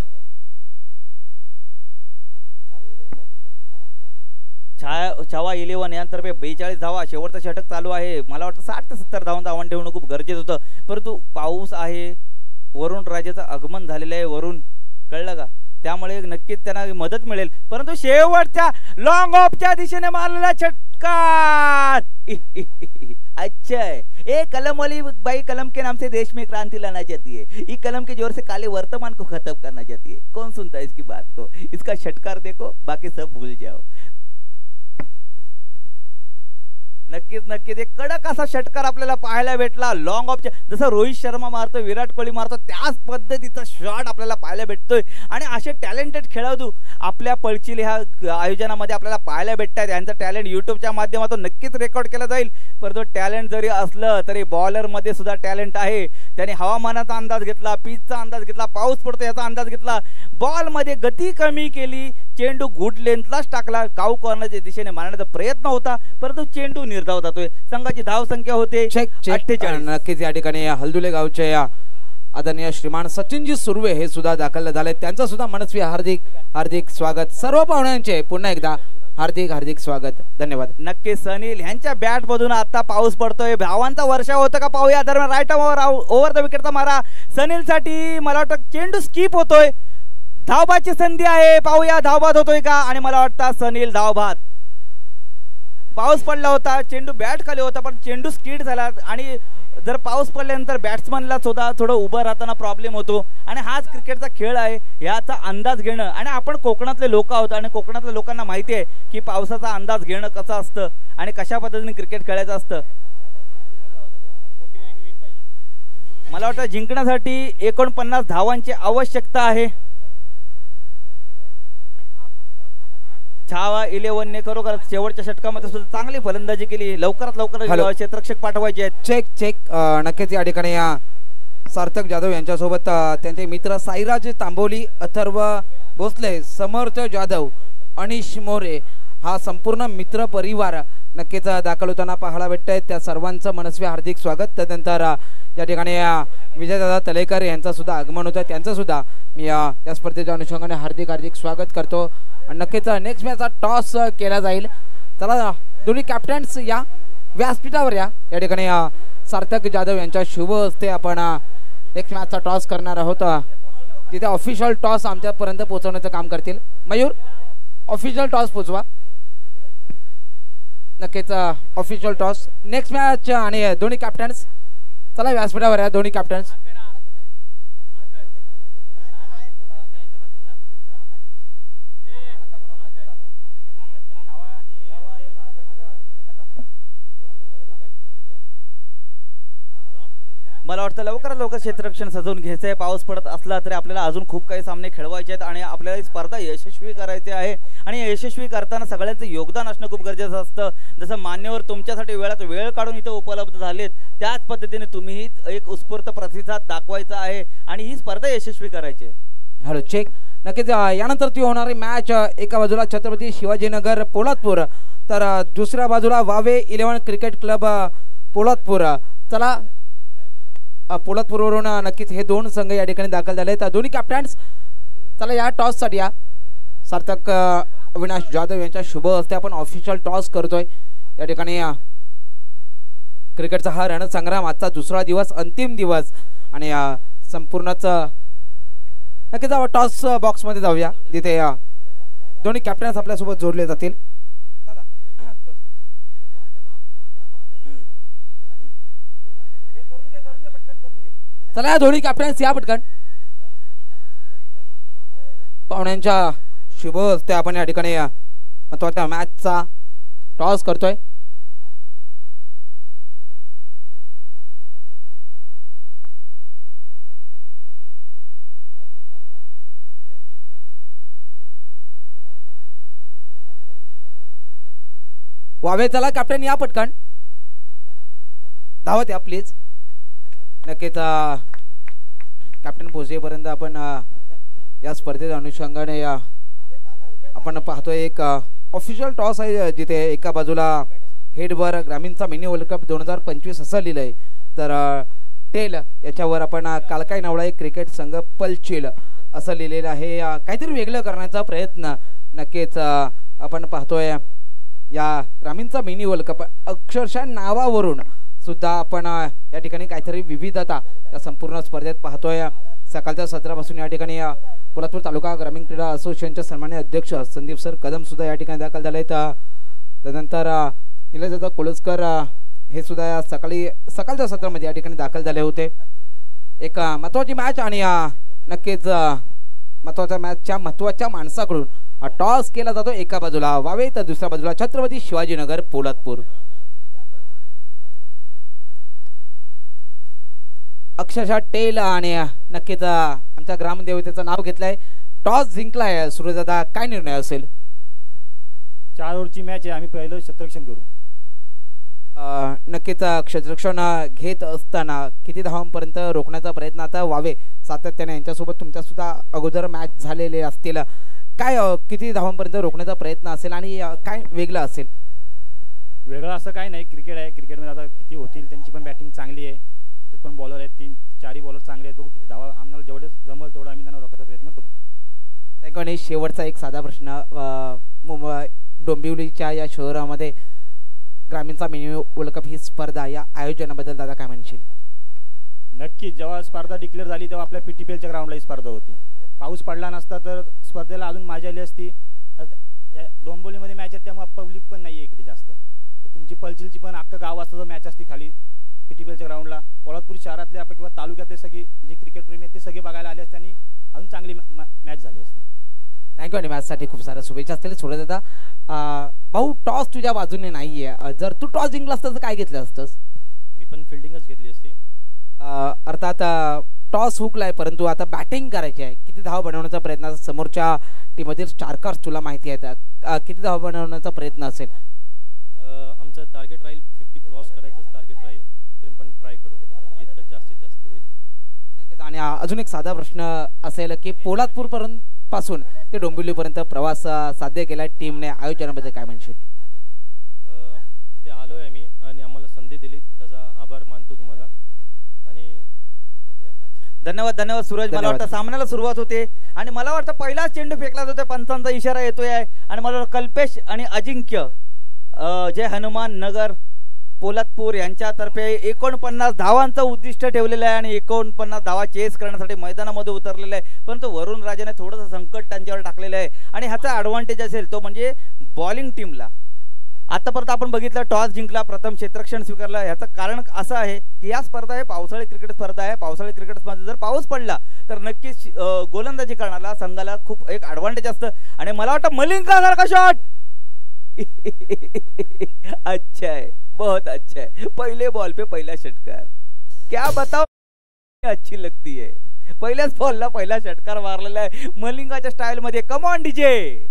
छावा 11 यांतर्फे 42 धावा. शेवटचा षटक चालू आहे. मला वाटतं 60 ते 70 धावांचं आव्हान ठेवणं खूप गरजेचं होतं, परंतु पाऊस आहे, वरुण राजाचं आगमन झालेलं आहे, वरुण कळलं का, त्यामुळे नक्कीच त्यांना मदत मिळेल. परंतु शेवटच्या लॉंग ऑफच्या दिशेने मारलेला षटकार. अच्छा है, ये कलम वाली भाई कलम के नाम से देश में क्रांति लाना चाहती है, ये कलम के जोर से काले वर्तमान को खत्म करना चाहती है. कौन सुनता है इसकी बात को, इसका षटकार देखो, बाकी सब भूल जाओ. नक्कीच नक्कीच एक कडक असा षटकार आपल्याला पाहायला भेटला. लॉंग ऑफच्या जसं रोहित शर्मा मारतो, विराट कोहली मारतो, त्याच पद्धतीचा शॉट आपल्याला पाहायला भेटतोय. आणि असे टॅलेंटेड खेळाडू आपल्या पळचील ह्या आयोजनामध्ये आपल्याला पाहायला भेटतात. यांचं टॅलेंट यूट्यूबच्या माध्यमातून नक्कीच रेकॉर्ड केलं जाईल. परंतु टॅलेंट जरी असलं तरी बॉलरमध्ये सुद्धा टॅलेंट आहे. त्याने हवामानाचा अंदाज घेतला, पिचचा अंदाज घेतला, पाऊस पडतो याचा अंदाज घेतला, बॉलमध्ये गती कमी केली, चेंडू गुड लेंथलाच टाकला, काऊ कॉर्नरच्या दिशेने मारण्याचा प्रयत्न होता, परंतु चेंडू निर्धाव जातोय. संघाची धाव संख्या होते 48. नक्कीच या ठिकाणी हल्दुले गावचे या आदरणीय श्रीमान सचिनजी सुर्वे हे सुद्धा दाखल झाले, त्यांचं सुद्धा मनस्वी हार्दिक हार्दिक स्वागत. सर्व पाहुण्यांचे पुन्हा एकदा हार्दिक हार्दिक स्वागत, धन्यवाद. नक्की सनील ह्यांच्या बॅट मधून आता पाऊस पडतोय, धावांचा वर्षा होतं का पाहूया. दरम्यान राईट ओव्हर द विकेटचा मारा सनील साठी. मला वाटतं चेंडू स्किप होतोय, धावबाची संधी आहे, पाहूया धावबाद होतोय का. आणि मला वाटतं सनील धावबाद. पाऊस पडला होता, चेंडू बॅट खाली होता, पण चेंडू स्किड झाला. आणि जर पाऊस पडल्यानंतर बॅट्समनला सुद्धा थोडं उभं राहताना प्रॉब्लेम होतो. आणि हाच क्रिकेटचा खेळ आहे, याचा अंदाज घेणं. आणि आपण कोकणातले लोक आहोत आणि कोकणातल्या लोकांना माहिती आहे की पावसाचा अंदाज घेणं कसं असतं आणि कशा पद्धतीने क्रिकेट खेळायचं असतं. मला वाटतं जिंकण्यासाठी 49 धावांची आवश्यकता आहे. छावा 11ने खरोखर शेवटच्या षटकामध्ये सुद्धा चांगली फलंदाजी केली. लवकरात लवकर क्षेत्ररक्षक पाठवायचे आहेत. चेक नक्कीच या ठिकाणी या सार्थक जाधव यांच्यासोबत त्यांचे मित्र साईराज तांबोली, अथर्व भोसले, समर्थ जाधव, अनिश मोरे हा संपूर्ण मित्र परिवार नक्कीच दाखल होताना पाहायला भेटतंय. त्या सर्वांचं मनस्वी हार्दिक स्वागत. त्यानंतर या ठिकाणी विजयदादा तलेकर यांचं सुद्धा आगमन होतं, त्यांचं सुद्धा मी या स्पर्धेच्या अनुषंगाने हार्दिक हार्दिक स्वागत करतो. आणि नक्कीच नेक्स्ट मॅचचा टॉस केला जाईल. चला दोन्ही कॅप्टन्स या व्यासपीठावर या ठिकाणी सार्थक जाधव यांच्या शुभ हस्ते आपण नेक्स्ट मॅचचा टॉस करणार आहोत. तिथे ऑफिशियल टॉस आमच्यापर्यंत पोहोचवण्याचं काम करतील. मयूर ऑफिशियल टॉस पोचवा. नक्कीच ऑफिशियल टॉस नेक्स्ट मॅच. आणि दोन्ही कॅप्टन्स चला व्यासपीठावर या दोन्ही कॅप्टन्स. मला वाटतं लवकरात लवकर क्षेत्ररक्षण सजवून घ्यायचं आहे. पाऊस पडत असला तरी आपल्याला अजून खूप काही सामने खेळवायचे आहेत आणि आपल्याला ही स्पर्धा यशस्वी करायची आहे. आणि यशस्वी करताना सगळ्यांचं योगदान असणं खूप गरजेचं असतं. जसं मान्यवर तुमच्यासाठी वेळात वेळ काढून इथं उपलब्ध झालेत, त्याच पद्धतीने तुम्हीही एक उत्स्फूर्त प्रतिसाद दाखवायचा आहे आणि ही स्पर्धा यशस्वी करायची आहे. Hello check. नक्कीच यानंतर ती होणारी मॅच एका बाजूला छत्रपती शिवाजीनगर पोलादपूर, तर दुसऱ्या बाजूला वावे 11 क्रिकेट क्लब पोलादपूर. चला पोलादपूरवरून नक्कीच हे दोन संघ या ठिकाणी दाखल झाले आहेत. दोन्ही कॅप्टन्स चला या टॉससाठी या. सार्थक अविनाश जाधव यांच्या शुभ हस्ते आपण ऑफिशियल टॉस करतोय. या ठिकाणी क्रिकेटचा हा रणसंग्राम आजचा दुसरा दिवस, अंतिम दिवस आणि संपूर्णच नक्कीच टॉस बॉक्समध्ये जाऊया जिथे दोन्ही कॅप्टन्स आपल्यासोबत जोडले जातील. चला या दोन्ही कॅप्टन्स या पटकन. पाहुण्यांच्या शुभ हस्ते आपण या ठिकाणी महत्वाच्या मॅचचा टॉस करतोय. वावे चला कॅप्टन या पटकन, धावत या प्लीज. नक्कीच कॅप्टन पोहोचेपर्यंत आपण या स्पर्धेच्या अनुषंगाने आपण पाहतोय एक ऑफिशियल टॉस आहे जिथे एका बाजूला हेडवर ग्रामीणचा मिनी वर्ल्ड कप 2025 असं लिहिलं आहे, तर टेल याच्यावर आपण कालकाई नावडा एक क्रिकेट संघ पलचिल असं लिहिलेलं आहे. काहीतरी वेगळं करण्याचा प्रयत्न नक्कीच आपण पाहतोय. या ग्रामीणचा मिनी वर्ल्ड कप अक्षरशः नावावरून सुद्धा आपण या ठिकाणी काहीतरी विविधता या संपूर्ण स्पर्धेत पाहतोय. सकाळच्या सत्रापासून या ठिकाणी पोलादपूर तालुका ग्रामीण क्रीडा असोसिएशनचे सन्माननीय अध्यक्ष संदीप सर कदम सुद्धा या ठिकाणी दाखल झाले आहेत. त्यानंतर निलेशदादा कोळसकर हे सुद्धा सकाळच्या सत्रामध्ये या ठिकाणी दाखल झाले होते. एक महत्त्वाची मॅच आणि नक्कीच महत्त्वाच्या मॅचच्या महत्त्वाच्या माणसाकडून टॉस केला जातो. एका बाजूला वावे तर दुसऱ्या बाजूला छत्रपती शिवाजीनगर पोलादपूर. अक्षरशः टेल आणि नक्कीच आमच्या ग्रामदेवतेचं नाव घेतलंय. टॉस जिंकलाय सूर्यदादा, काय निर्णय असेल? 4 ओव्हरची मॅच आहे, आम्ही पहिलं क्षेत्ररक्षण करू. नक्कीच क्षेत्ररक्षण घेत असताना किती धावांपर्यंत रोखण्याचा प्रयत्न आता वावे सातत्याने यांच्यासोबत तुमच्या सुद्धा अगोदर मॅच झालेले असतील, काय किती धावांपर्यंत रोखण्याचा प्रयत्न असेल आणि काय वेगळं असेल? वेगळं असं काय नाही, क्रिकेट आहे. क्रिकेटमध्ये आता किती होतील, त्यांची पण बॅटिंग चांगली आहे, आमच्यात पण बॉलर आहेत, 3-4 बॉलर चांगले आहेत. बघू किती धावा आम्हाला जेवढे जमल तेवढं आम्ही त्यांना रोखायचा प्रयत्न करू. त्याकडे शेवटचा एक साधा प्रश्न, मुंबई डोंबिवलीच्या या शहरामध्ये ग्रामीणचा मिनी वर्ल्ड कप ही स्पर्धा या आयोजनाबद्दल दादा काय म्हणशील? नक्कीच जेव्हा स्पर्धा डिक्लेअर झाली तेव्हा आपल्या PTPLच्या ग्राउंडला ही स्पर्धा होती. पाऊस पडला नसता तर स्पर्धेला अजून मजा आली असती. डोंबिवलीमध्ये मॅच आहे त्यामुळे पब्लिक पण नाही आहे इकडे जास्त. तुमची पलचिलची पण अख्खं गाव असतं मॅच असते खाली PTPLच्या ग्राउंडला. पोलादपूर शहरातले आपण किंवा तालुक्यातले सगळे जे क्रिकेट प्रेमी आहेत ते सगळे बघायला आले असते आणि अजून चांगली मॅच झाली असते. थँक्यू. आणि मॅचसाठी खूप साऱ्या शुभेच्छा असतील. सूर्यदादा भाऊ, टॉस तुझ्या बाजूने नाहीये, जर तू टॉस जिंकला असतं तर काय घेतलं असतंस? मी पण फिल्डिंगच घेतली असती. अर्थात टॉस हुकलाय परंतु आता बॅटिंग करायची आहे. किती धाव बनवण्याचा प्रयत्न समोरच्या टीममधील स्टार्कर्स तुला माहिती आहेत, किती धाव बनवण्याचा प्रयत्न असेल? आमचं टार्गेट राहील 50 क्रॉस करायचं टार्गेट राहील, तरी पण ट्राय करू जितकं जास्तीत जास्त होईल. नक्कीच. आणि अजून एक साधा प्रश्न असेल की पोलादपूर पासून ते डोंबिवलीपर्यंत प्रवास साध्य केला टीमने, आयोजनाबद्दल काय म्हणशील? इथे आलोय आम्ही आणि आम्हाला संधी दिली त्याचा आभार मानतो तुम्हाला आणि बघूया मॅच. धन्यवाद धन्यवाद सूरज. मला वाटतं सामन्याला सुरुवात होते आणि मला वाटतं पहिलाच चेंडू फेकला जातोय, पंचांचा इशारा येतोय आणि मला वाटतं कल्पेश आणि अजिंक्य जय हनुमान नगर पोलादपूर यांच्यातर्फे 49 धावांचं उद्दिष्ट ठेवलेलं आहे आणि 49 धावा चेस करण्यासाठी मैदानामध्ये उतरलेलं आहे. परंतु वरुण राजाने थोडंसं संकट त्यांच्यावर टाकलेलं आहे आणि ह्याचा ॲडव्हान्टेज असेल तो म्हणजे बॉलिंग टीमला. आतापर्यंत आपण बघितलं टॉस जिंकला, प्रथम क्षेत्ररक्षण स्वीकारलं. ह्याचं कारण असं आहे की या स्पर्धा आहे पावसाळी क्रिकेट स्पर्धा आहे. पावसाळी क्रिकेटमध्ये जर पाऊस पडला तर नक्कीच गोलंदाजी करणारा संघाला खूप एक ॲडव्हान्टेज असतं आणि मला वाटतं मलिंगासारखा शॉट अच्छा है, बहुत अच्छा है. पहले बॉल पे पहला षटकार, क्या बताओ. अच्छी लगती है. पहिल्याच बॉलला पहिला षटकार मारलेला आहे मलिंगाच्या स्टाईल मध्ये. Come on DJ.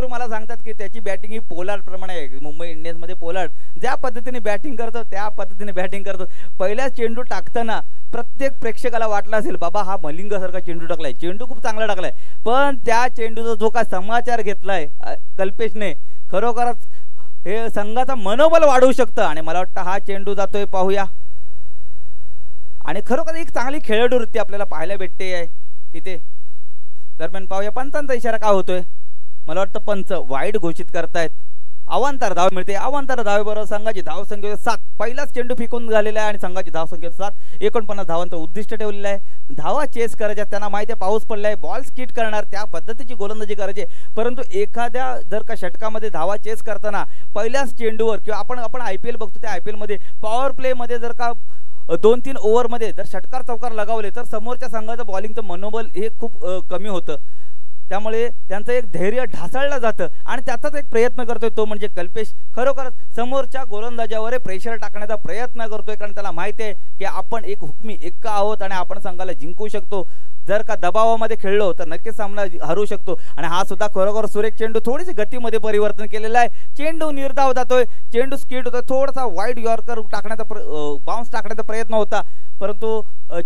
मला सांगतात की त्याची बॅटिंग ही पोलार्ड प्रमाणे आहे. मुंबई इंडियन्स मध्ये पोलार्ड ज्या पद्धतीने बॅटिंग करतो त्या पद्धतीने बॅटिंग करतो. पहिला चेंडू टाकताना प्रत्येक प्रेक्षकाला वाटलं असेल बाबा हा मलिंगासारखा चेंडू टाकलाय, चेंडू खूप चांगला टाकलाय. पण त्या चेंडूचा जो काय समाचार घेतलाय कल्पेशने खरोखरच हे संघाचा मनोबल वाढवू शकतं. आणि मला वाटतं हा चेंडू जातोय पाहूया. आणि खरोखर एक चांगली खेळाडू वृत्ती आपल्याला पाहायला भेटते आहे तिथे. दरम्यान पाहूया पंचांचा इशारा काय होतोय. मला वाटतं पंच वाईड घोषित करतायत. अवांतर धाव मिळते. अवांतर धावेबरोबर संघाची धावसंख्या 7. पहिलाच चेंडू फेकून झालेला आहे आणि संघाची धावसंख्या 7. 49 धावांचं उद्दिष्ट ठेवलेलं आहे. धावा चेस करायच्या. त्यांना माहिती आहे पाऊस पडलाय, बॉल स्किट करणार, त्या पद्धतीची गोलंदाजी करायची. परंतु एखाद्या जर का षटकामध्ये धावा चेस करताना पहिल्याच चेंडूवर किंवा आपण IPL बघतो त्या IPL मध्ये पॉवर प्ले मध्ये जर का 2-3 ओव्हरमध्ये जर षटकार चौकार लगावले तर समोरच्या संघाचं बॉलिंगचं मनोबल हे खूप कमी होतं. त्यामुळे त्यांचं एक धैर्य ढासळलं जातं आणि त्याचाच एक प्रयत्न करतोय तो म्हणजे कल्पेश. खरोखरच समोरच्या गोलंदाजावर प्रेशर टाकण्याचा प्रयत्न करतोय कारण त्याला माहिती आहे की आपण एक हुकमी एक्का आहोत आणि आपण संघाला जिंकू शकतो. जर का दबावामध्ये खेळलो तर नक्कीच सामना हरू शकतो. आणि हा सुद्धा खरोखर सुरेख चेंडू थोडीशी गतीमध्ये परिवर्तन केलेलं आहे. चेंडू निर्धाव जातोय, चेंडू स्किट होतोय. थोडासा वाईड यॉर्कर टाकण्याचा बाउन्स टाकण्याचा प्रयत्न होता परंतु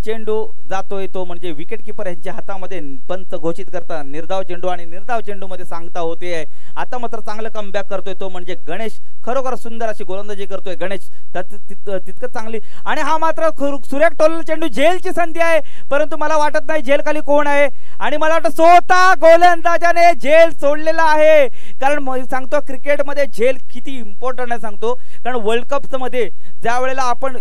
चेंडू जातोय तो म्हणजे विकेट किपर यांच्या हातामध्ये. पंच घोषित करता निर्धाव चेंडू आणि निर्धाव चेंडू मध्ये सांगता होते आहे. आता मात्र चांगलं कमबॅक करतोय तो म्हणजे गणेश. खरोखर सुंदर अशी गोलंदाजी करतोय गणेश तितकं चांगली. आणि हा मात्र सुरेख टोललेला चेंडू. झेलची संधी आहे परंतु मला वाटत नाही झेल खाली कोण आहे. आणि मला वाटतं स्वतः गोलंदाजाने झेल सोडलेला आहे. कारण सांगतो क्रिकेटमध्ये झेल किती इम्पॉर्टंट आहे सांगतो. कारण वर्ल्ड कप मध्ये ज्या वेळेला आपण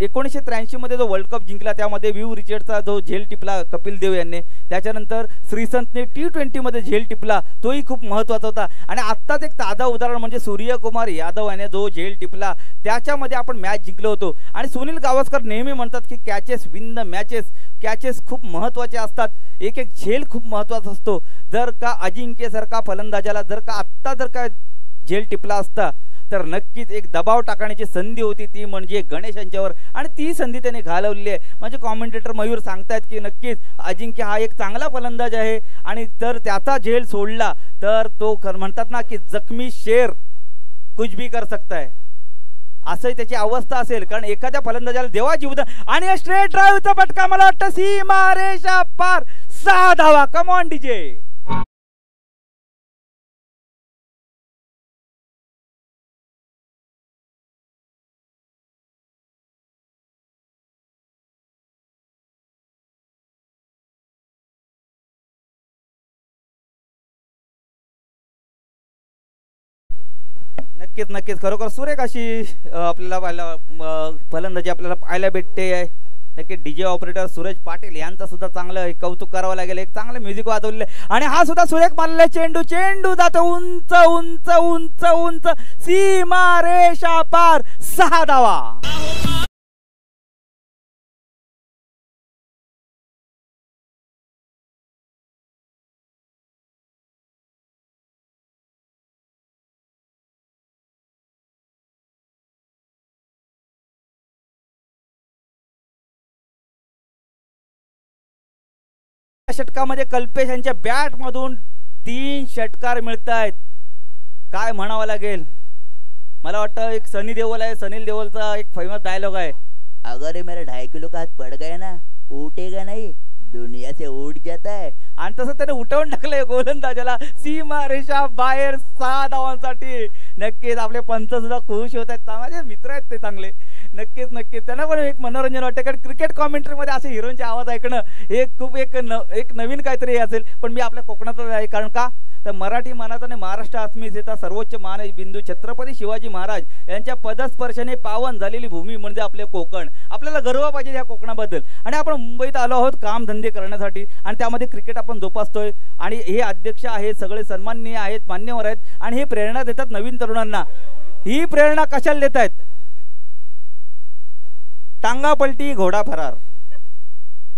1983 मध्ये जो वर्ल्ड कप जिंकला त्यामध्ये विव रिचर्डचा जो झेल टिपला कपिल देव यांनी, त्याच्यानंतर श्रीसंतने T20 मध्ये झेल टिपला तोही खूप महत्त्वाचा होता. आणि आत्ताच एक ताजा उदाहरण म्हणजे सूर्यकुमार यादव याने जो झेल टिपला त्याच्यामध्ये आपण मॅच जिंकलो होतो. आणि सुनील गावस्कर नेहमी म्हणतात की catches win the matches. Catches खूप महत्त्वाचे असतात. एक एक झेल खूप महत्त्वाचा असतो. जर का अजिंक्यसारखा फलंदाजाला जर का झेल टिपला असता तर नक्कीच एक दबाव टाकण्याची संधी होती ती म्हणजे गणेश यांच्यावर आणि ती संधी त्याने घालवली आहे. म्हणजे कॉमेंटेटर मयूर सांगतायत की नक्कीच अजिंक्य हा एक चांगला फलंदाज आहे आणि तर त्याचा झेल सोडला तर तो म्हणतात ना की जखमी शेर कुछ भी कर सकता है असं त्याची अवस्था असेल. कारण एखाद्या फलंदाजाला देवा जीवदान आणि स्ट्रेट ड्राईव्हचा फटका मला वाटतं सीमा रेषा पार 6 धावा. Come on DJ. नक्कीच नक्कीच खरोखर सुरेख अशी आपल्याला फलंदाजी आपल्याला पाहायला भेटते आहे. नक्की डीजे ऑपरेटर सूरज पाटील यांचा सुद्धा चांगलं कौतुक करावं लागेल. एक चांगलं म्युझिक वाजवलेलं आणि हा सुद्धा सुरेख मारलेला चेंडू. चेंडू जातो उंच उंच उंच उंच सीमा रेषा पार 6 धावा. षटकामध्ये कल्पेश यांच्या बॅट मधून 3 षटकार मिळत आहेत. काय म्हणावं लागेल. मला वाटतं एक सनी देओल आहे, सनील देओलचा एक फेमस डायलॉग आहे, अगर मेरा 2.5 किलो का हाथ पड़ गया ना उठेगा नहीं दुनिया से उठ जाता है. आणि तसं त्याने उठवून टाकलंय गोलंदाजाला सीमा रेषा बाहेर 6 धावांसाठी. नक्कीच आपले पंच सुद्धा खुश होत आहेत. माझे मित्र आहेत ते चांगले. नक्कीच नक्कीच त्यांना पण एक मनोरंजन वाटतं कारण क्रिकेट कॉमेंट्री मध्ये असे हिरोचे आवाज ऐकणं हे खूप एक नवीन काहीतरी असेल. पण मी आपल्या कोकणातच आहे कारण का तर मराठी मानाचा आणि महाराष्ट्र अस्मितेचा सर्वोच्च मान बिंदू छत्रपती शिवाजी महाराज यांच्या पदस्पर्शाने पावन झालेली भूमी म्हणजे आपले कोकण. आपल्याला गर्व पाहिजे या कोकणाबद्दल. आणि आपण मुंबईत आलो आहोत कामधंदे करण्यासाठी आणि त्यामध्ये क्रिकेट आपण जोपासतोय. आणि हे अध्यक्ष आहेत सगळे सन्माननीय आहेत, मान्यवर आहेत आणि हे प्रेरणा देतात नवीन तरुणांना. ही प्रेरणा कशाला देत आहेत टांगा पलटी घोडा फरार.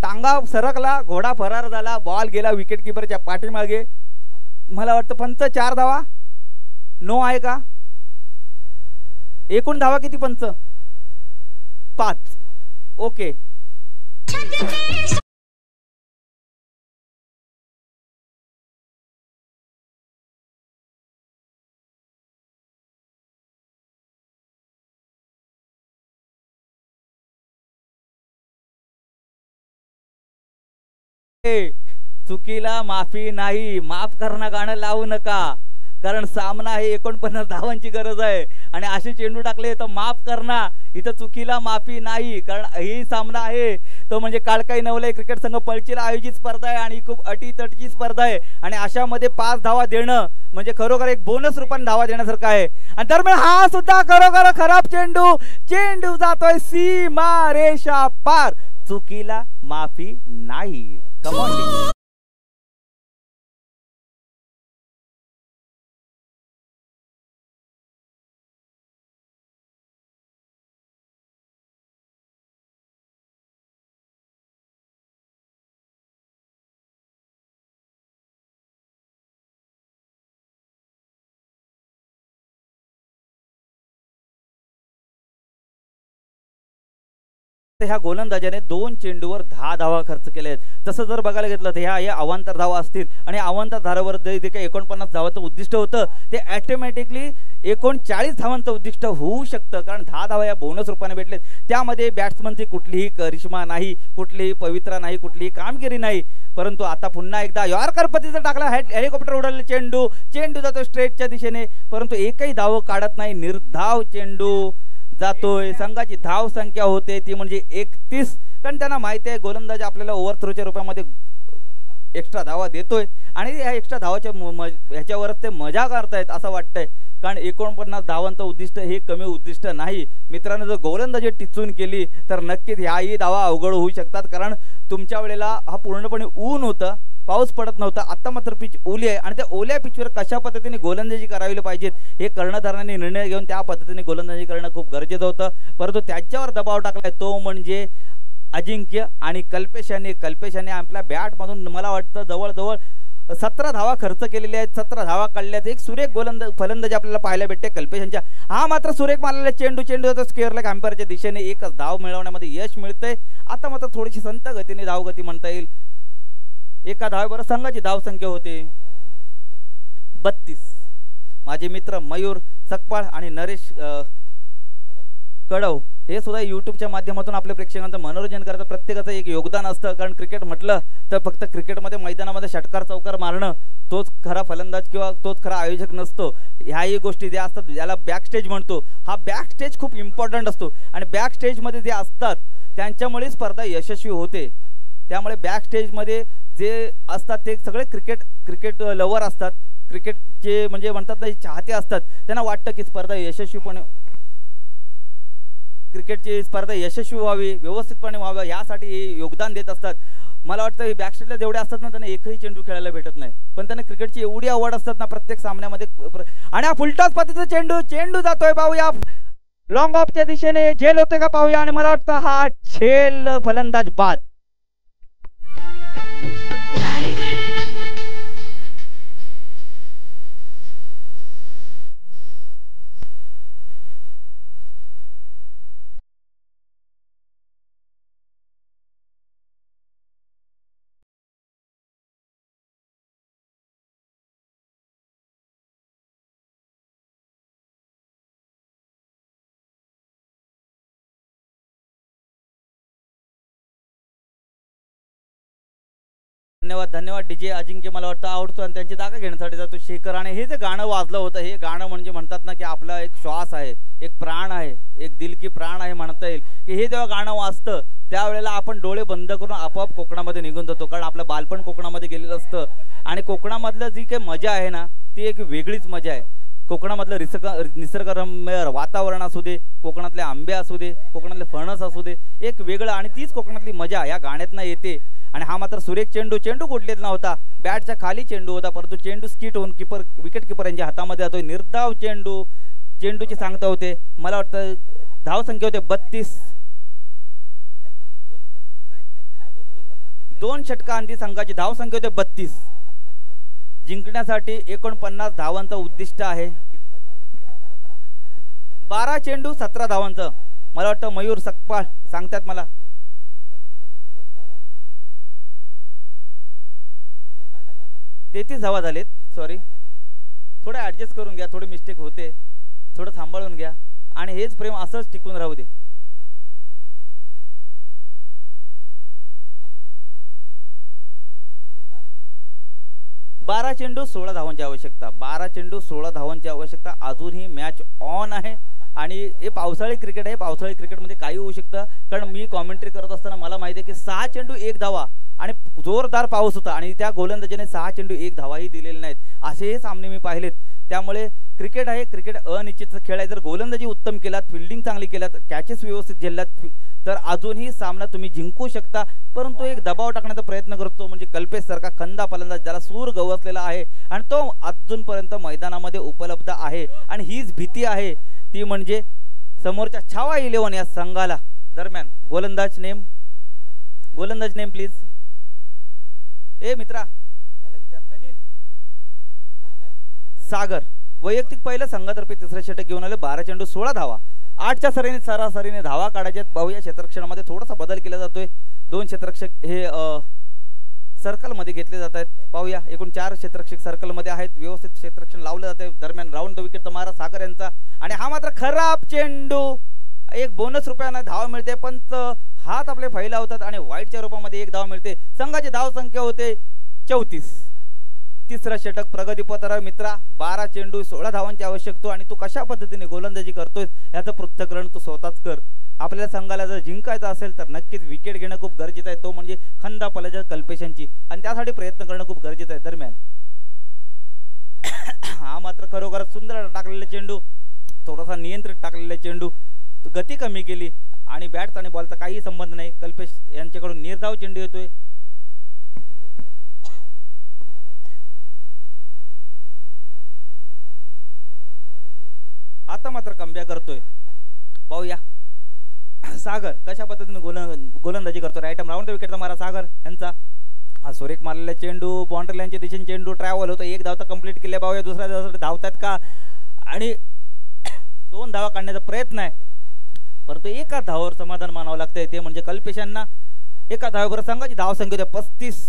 टांगा सरकला घोडा फरार झाला. बॉल गेला विकेट किपरच्या पाठीमागे. मला वाटतं पंच 4 धावा. नो आहे का? एकूण धावा किती पंच? 5. ओके. चुकीला माफी नाही. माफ करणं गाणं लावू नका, कारण सामना हे 49 धावांची गरज आहे आणि असे चेंडू टाकले तर माफ करणं. इथं चुकीला माफी नाही, कारण ही सामना आहे तो म्हणजे काळकाई नवले क्रिकेट संघ पळचीला आयोजित स्पर्धा आहे आणि खूप अटीतटीची स्पर्धा आहे आणि अशामध्ये 5 धावा देणं म्हणजे खरोखर एक बोनस रूपाने धावा देण्यासारखं आहे. आणि दरम्यान हा सुद्धा खरोखर खराब चेंडू. चेंडू जातोय सीमा रेषा पार. चुकीला माफी नाही. कमॉन. ह्या गोलंदाजाने 2 चेंडूवर 10 धावा खर्च केले आहेत. तसं जर बघायला घेतलं तर ह्या अवांतर धावा असतील आणि अवांतर धारावर जे काही 49 धावांचं उद्दिष्ट होतं ते ऑटोमॅटिकली 39 धावांचं उद्दिष्ट होऊ शकतं, कारण 10 धावा या बोनस रूपाने भेटलेत. त्यामध्ये बॅट्समनची कुठलीही करिश्मा नाही, कुठलीही पवित्रा नाही, कुठलीही कामगिरी नाही. परंतु आता पुन्हा एकदा यॉर्कर पद्धतीचा टाकला हेलिकॉप्टर उडवलेला चेंडू जातो स्ट्रेटच्या दिशेने, परंतु एकही धाव काढत नाही. निर्धाव चेंडू जातोय. संघाची धाव संख्या होते ती म्हणजे 31, कारण त्यांना माहिती आहे गोलंदाज आपल्याला ओव्हर थ्रोच्या रूपामध्ये एक्स्ट्रा धावा देतोय आणि या एक्स्ट्रा धावाच्या ह्याच्यावरच ते मजा करतायत असं वाटतंय, कारण 49 धावांचं उद्दिष्ट हे कमी उद्दिष्ट नाही. मित्रांनो, जर गोलंदाजी टिचून केली तर नक्कीच ह्याही धावा अवघड होऊ शकतात, कारण तुमच्या वेळेला हा पूर्णपणे ऊन होतं, पाऊस पडत नव्हता. आता मात्र पिच ओली आहे आणि त्या ओल्या पिचवर कशा पद्धतीने गोलंदाजी करावी पाहिजेत हे कर्णधारांनी निर्णय घेऊन त्या पद्धतीने गोलंदाजी करणं खूप गरजेचं होतं. परंतु त्याच्यावर दबाव टाकलाय तो म्हणजे अजिंक्य आणि कल्पेशाने आपल्या बॅटमधून मला वाटतं जवळजवळ 17 धावा खर्च केलेल्या आहेत. 17 धावा काढल्यात. एक सुरेख फलंदाजी आपल्याला पाहायला भेटते कल्पेशांच्या. हा मात्र सुरेख मारलेला चेंडू जातो स्क्वेअर लेग अंपायरच्या दिशेने. एकच धाव मिळवण्यामध्ये यश मिळतंय. आता मात्र थोडीशी संत गतीने धावगती म्हणता येईल. एका धावेवर संघाची धावसंख्या होते 32. माझे मित्र मयूर सकपाळ आणि नरेश कडव हे सुद्धा यूट्यूबच्या माध्यमातून आपल्या प्रेक्षकांचं मनोरंजन करतात. प्रत्येकाचं एक योगदान असतं, कारण क्रिकेट म्हटलं तर फक्त क्रिकेटमध्ये मैदानामध्ये षटकार चौकार मारणं तोच खरा फलंदाज किंवा तोच खरा आयोजक नसतो. ह्याही गोष्टी ज्या असतात ज्याला बॅक स्टेज म्हणतो, हा बॅक स्टेज खूप इम्पॉर्टंट असतो आणि बॅक स्टेजमध्ये जे असतात त्यांच्यामुळे स्पर्धा यशस्वी होते. त्यामुळे बॅक स्टेजमध्ये जे असतात ते सगळे क्रिकेट लवर असतात, क्रिकेटचे म्हणजे म्हणतात ना चाहते असतात. त्यांना वाटतं की क्रिकेटची स्पर्धा यशस्वी व्हावी, व्यवस्थितपणे व्हावी, यासाठी हे योगदान देत असतात. मला वाटतं बॅक स्टेजला जेवढे असतात ना त्यांना एकही चेंडू खेळायला भेटत नाही, पण त्यांना क्रिकेटची एवढी आवड असतात ना प्रत्येक सामन्यामध्ये. आणि हा फुलटॉस पद्धतीचा चेंडू जातोय पाहूया लॉंग ऑफच्या दिशेने. झेल होते का पाहूया. आणि मला वाटतं हा झेल फलंदाज बाद. धन्यवाद डीजे अजिंक्य. मला वाटतं आवडतो आणि त्यांची जागा घेण्यासाठी जातो शेखर. आणि हे जे गाणं वाजलं होतं हे गाणं म्हणजे म्हणतात ना की आपला एक श्वास आहे, एक प्राण आहे, एक दिल की प्राण आहे म्हणता येईल. की हे जेव्हा गाणं वाजतं त्यावेळेला आपण डोळे बंद करून आपोआप कोकणामध्ये निघून जातो, कारण आपलं बालपण कोकणामध्ये गेलेलं असतं. आणि कोकणामधलं जी काही मजा आहे ना ती एक वेगळीच मजा आहे. कोकणामधलं निसर्गरम्य वातावरण असू दे, कोकणातले आंबे असू दे, कोकणातले फणस असू दे, एक वेगळं आणि तीच कोकणातली मजा या गाण्यातनं येते. आणि हा मात्र सुरेख चेंडू कुठलेच नव्हता, बॅटच्या खाली चेंडू होता, परंतु चेंडू स्किट होऊन विकेट किपर यांच्या हातामध्ये जातोय. निर्धाव चेंडूची सांगता होते. मला वाटतं धाव संख्या होते 32. 2 षटकांती संघाची धावसंख्या होते 32. जिंकण्यासाठी 49 धावांचं उद्दिष्ट आहे. 12 चेंडू 17 धावांचं. मला वाटतं मयूर सकपाळ सांगतात मला. तेहतीस धावा झालेत. सॉरी, थोडं ऍडजस्ट करून घ्या. थोडी मिस्टेक होते, थोडं सांभाळून घ्या आणि हेच प्रेम असंच टिकून राहू दे. बारा चेंडू 16 धावांची आवश्यकता. 12 चेंडू 16 धावांची आवश्यकता. अजूनही मॅच ऑन आहे आणि हे पावसाळी क्रिकेट आहे. पावसाळी क्रिकेटमध्ये काही होऊ शकतं, कारण मी कॉमेंट्री करत असताना मला माहिती आहे की 6 चेंडू 1 धावा आणि जोरदार पाऊस होता आणि त्या गोलंदाजीने 6 चेंडू 1 धावाही दिलेले नाहीत. असेही सामने मी पाहिलेत. त्यामुळे क्रिकेट आहे, क्रिकेट अनिश्चित खेळ आहे. जर गोलंदाजी उत्तम केलात, फिल्डिंग चांगली केलात, कॅचेस व्यवस्थित झेललात तर अजूनही सामना तुम्ही जिंकू शकता. परंतु एक दबाव टाकण्याचा प्रयत्न करतो म्हणजे कल्पेश सारखा खंदा फलंदाज ज्याला सूर गवसलेला आहे आणि तो अजूनपर्यंत मैदानामध्ये उपलब्ध आहे. आणि हीच भीती आहे ती म्हणजे समोरच्या छावा 11 या संघाला. दरम्यान गोलंदाज नेम प्लीज. ए मित्रा, सागर वैयक्तिक पहिलं संघातर्फे तिसरं षटक घेऊन आले. 12 चेंडू 16 धावा. 8च्या सरासरीने धावा काढायच्यात. पाहूया क्षेत्ररक्षणामध्ये थोडासा बदल केला जातोय. 2 क्षेत्ररक्षक हे सर्कलमध्ये घेतले जात आहेत. पाहूया, एकूण 4 क्षेत्ररक्षक सर्कलमध्ये आहेत. व्यवस्थित क्षेत्ररक्षण लावलं जाते. दरम्यान राऊंड द विकेटचा मारा सागर यांचा आणि हा मात्र खराब चेंडू. एक बोनस रुपयानं धाव मिळते, पण हात आपले फैलावतात आणि वाईटच्या रूपामध्ये 1 धाव मिळते. संघाची धाव संख्या होते 34. तिसरा षटक प्रगतीपथावर मित्रा. 12 चेंडू 16 धावांची आवश्यकता आणि तू कशा पद्धतीने गोलंदाजी करतोय याचं पृथक्करण तू स्वतःच कर. आपल्या संघाला जर जिंकायचं असेल तर नक्कीच विकेट घेणं खूप गरजेचं आहे. तो म्हणजे खंदा फलंदाज कल्पेशांची आणि त्यासाठी प्रयत्न करणं खूप गरजेचं आहे. दरम्यान हा मात्र खरोखर सुंदर टाकलेला चेंडू, थोडासा नियंत्रित टाकलेला चेंडू, गती कमी केली आणि बॅट आणि बॉलचा काही संबंध नाही. कल्पेश यांच्याकडून निर्धाव चेंडू येतोय. आता मात्र कमबॅक करतोय. पाहूया सागर कशा पद्धतीने गोलंदाजी करतो. राईट आर्म राऊंड विकेटचा मारा सागर यांचा. हा सुरेख मारलेला चेंडू बाउंड्री लाईनच्या दिशेने चेंडू ट्रॅव्हल होतो. 1 धाव तर कंप्लीट केले. पाहूया दुसऱ्या धावासाठी धावतात का आणि 2 धावा काढण्याचा प्रयत्न आहे, परंतु एका धावावर समाधान मानावं लागतंय. ते म्हणजे कल्पेशांना. एका धावावर संघाची धाव संख्या 35.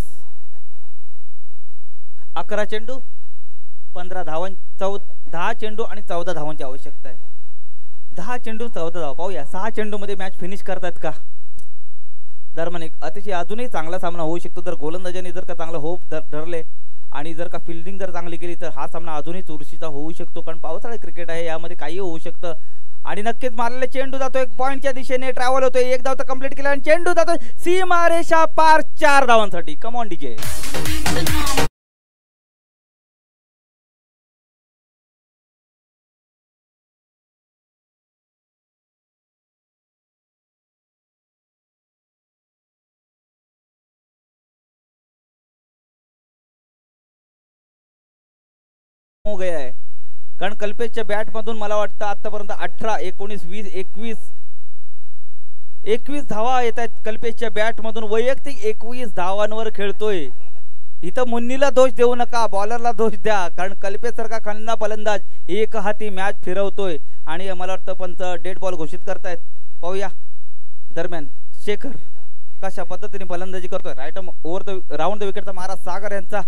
11 चेंडू 15 धावां 10 चेंडू आणि 14 धावांची आवश्यकता आहे. 10 चेंडू 14 धावा. पाहूया 6 चेंडू मध्ये मॅच फिनिश करतात का. दरम्यान एक अतिशय अजूनही चांगला सामना होऊ शकतो जर गोलंदाजांनी जर का चांगलं होप धरले आणि जर का फिल्डिंग जर चांगली केली तर हा सामना अजूनही चुरशीचा होऊ शकतो. कारण पावसाळी क्रिकेट आहे, यामध्ये काही होऊ शकतं. आणि नक्कीच मारलेला चेंडू जातोय पॉइंटच्या दिशेने ट्रॅव्हल होतोय. 1 धाव तर कंप्लीट केला आणि चेंडू जातोय सीमारेषा पार 4 धावांसाठी. Come on DJ. हो गया है, कारण कल्पेशच्या बॅट मधून मला वाटतं आतापर्यंत 18 19 20 21 धावा येत आहेत कल्पेशच्या बॅट मधून. वैयक्तिक 21 धावांवर खेळतोय. इथं मुन्नीला दोष देऊ नका, बॉलरला दोष द्या, कारण कल्पेश सारखा खंदा फलंदाज एक हाती मॅच फिरवतोय आणि मला वाटतं पंच डेड बॉल घोषित करतायत. पाहूया दरम्यान शेखर कशा पद्धतीने फलंदाजी करतोय. Right over the round the विकेटचा मारा सागर यांचा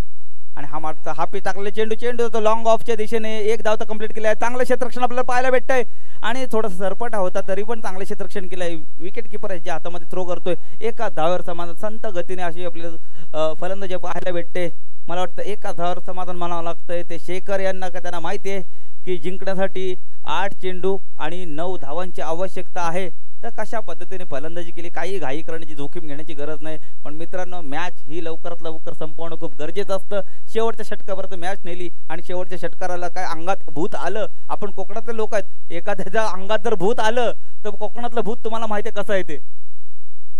आणि हा मारता हापी टाकलेले चेंडू तो लॉंग ऑफच्या दिशेने 1 धाव तर कंप्लीट केलाय. चांगलं क्षेत्ररक्षण आपल्याला पाहायला भेटतंय आणि थोडासा सरपटा होता तरी पण चांगलं क्षेत्ररक्षण केलंय. विकेट किपर आहे जे हातामध्ये थ्रो करतोय. एका धावावर समाधान संत गतीने अशी आपल्याला फलंदाजी पाहायला भेटते. मला वाटतं एका धावावर समाधान म्हणावं लागतंय ते शेखर यांना. का त्यांना माहिती आहे की जिंकण्यासाठी 8 चेंडू आणि 9 धावांची आवश्यकता आहे. तर कशा पद्धतीने फलंदाजी केली, काही घाई करण्याची जोखीम घेण्याची गरज नाही. पण मित्रांनो मॅच ही लवकरात लवकर संपवणं खूप गरजेचं असतं. शेवटच्या षटकापर्यंत मॅच नेली आणि शेवटच्या षटकाराला काय अंगात भूत आलं. आपण कोकणातले लोक आहेत, एखाद्याच्या अंगात जर भूत आलं तर कोकणातलं भूत तुम्हाला माहिती आहे कसं आहे ते.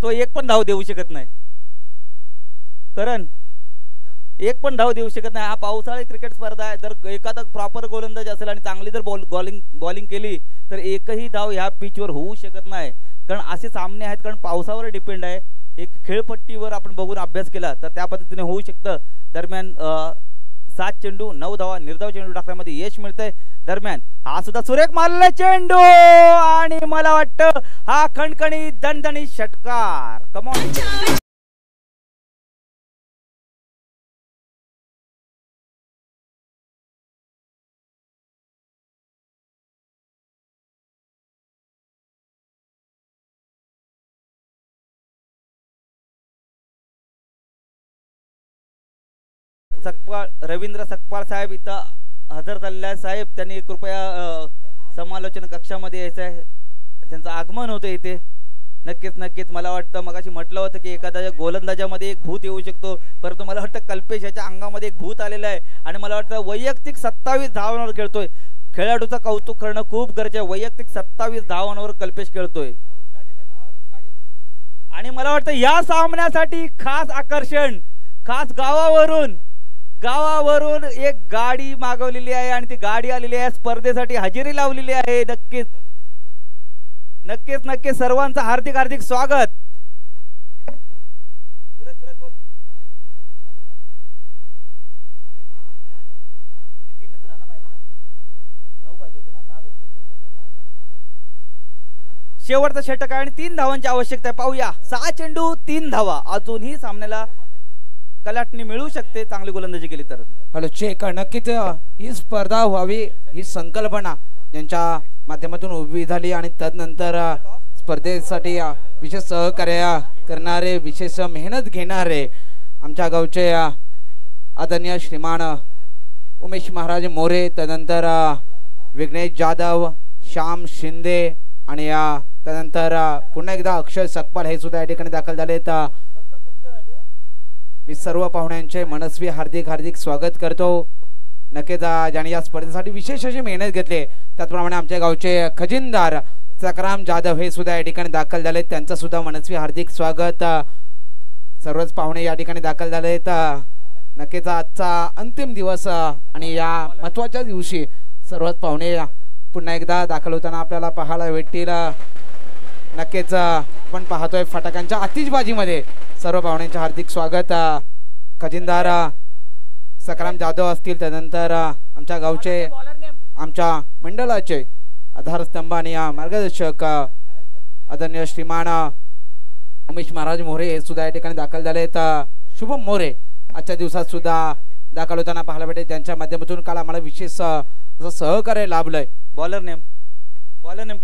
तो 1 पण धाव देऊ शकत नाही. कारण 1 पण धाव देऊ शकत नाही. हा पावसाळी क्रिकेट स्पर्धा आहे. जर एखादा प्रॉपर गोलंदाज असेल आणि चांगली जर बॉलिंग केली तर एकही धाव ह्या पिचवर होऊ शकत नाही. कारण असे सामने आहेत, कारण पावसावर डिपेंड आहे. एक खेळपट्टीवर आपण बघून अभ्यास केला तर त्या पद्धतीने होऊ शकतं. दरम्यान 7 चेंडू 9 धावा निर्धाव चेंडू टाकण्यामध्ये यश मिळतंय. दरम्यान हा सुद्धा सुरेख मारलेला चेंडू आणि मला वाटतं हा खणखणी दणदणी षटकार. कमॉन. सकपाळ रवींद्र सकपाळ साहेब इथं हजर झालेले साहेब, त्यांनी कृपया समालोचन कक्षामध्ये यायचं आहे. त्यांचं आगमन होतं इथे. नक्कीच मला वाटतं मगाशी म्हटलं होतं की एखाद्या गोलंदाजामध्ये एक भूत येऊ शकतो, परंतु मला वाटतं कल्पेश याच्या अंगामध्ये एक भूत आलेलं आहे आणि मला वाटतं वैयक्तिक 27 धावांवर खेळतोय. खेळाडूचं कौतुक करणं खूप गरजेचं आहे. वैयक्तिक 27 धावांवर कल्पेश खेळतोय आणि मला वाटतं या सामन्यासाठी खास आकर्षण, खास गावावरून एक गाडी मागवलेली आहे आणि ती गाडी आलेली आहे, स्पर्धेसाठी हजेरी लावलेली आहे. नक्कीच सर्वांचं हार्दिक स्वागत. शेवटचा षटक आहे आणि 3 धावांची आवश्यकता आहे. पाहूया 6 चेंडू 3 धावा. अजूनही सामन्याला कलाटणी मिळू शकते चांगली गोलंदाजी केली तर. Hello check. नक्कीच ही स्पर्धा व्हावी ही संकल्पना ज्यांच्या माध्यमातून उभी झाली आणि तदनंतर स्पर्धेसाठी विशेष सहकार्य करणारे, विशेष मेहनत घेणारे आमच्या गावचे आदरणीय श्रीमान उमेश महाराज मोरे, तदनंतर विघ्नेश जाधव, श्याम शिंदे आणि तदनंतर पुन्हा एकदा अक्षय सकपाल हे सुद्धा या ठिकाणी दाखल झालेत. मी सर्व पाहुण्यांचे मनस्वी हार्दिक स्वागत करतो. नक्कीच ज्यांनी या स्पर्धेसाठी विशेष अशी मेहनत घेतली, त्याचप्रमाणे आमच्या गावचे खजिनदार सकराम जाधव हे सुद्धा या ठिकाणी दाखल झालेत. त्यांचं सुद्धा मनस्वी हार्दिक स्वागत. सर्वच पाहुणे या ठिकाणी दाखल झालेत. नक्कीच आजचा अंतिम दिवस आणि या महत्त्वाच्या दिवशी सर्वच पाहुणे पुन्हा एकदा दाखल होताना आपल्याला पाहायला भेटतील. नक्कीच आपण पाहतोय फटाक्यांच्या आतिषबाजीमध्ये सर्व पाहुण्यांचे हार्दिक स्वागत. खजिनदार सकराम जाधव असतील, त्यानंतर आमच्या गावचे, आमच्या मंडळाचे आधारस्तंभ आणि मार्गदर्शक आदरणीय श्रीमान उमेश महाराज मोरे हे सुद्धा या ठिकाणी दाखल झालेत. शुभम मोरे आजच्या दिवसात सुद्धा दाखल होताना पाहायला भेटेल, ज्यांच्या माध्यमातून काल आम्हाला विशेष सहकार्य लाभलंय. Bowler name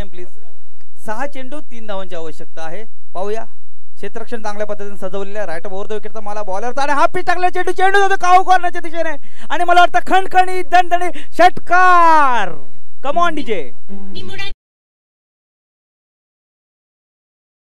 please. 6 चेंडू 3 धावांची आवश्यकता आहे. पाहूया क्षेत्ररक्षण चांगल्या पद्धतीने सजवलेल्या राईट ओव्हर द विकेटचा मला बॉलरचा आणि हा पिच टाकला चेंडू जातो काऊ कॉर्नरच्या दिशेने आणि मला वाटतं खणखणी दणदणी षटकार. Come on DJ.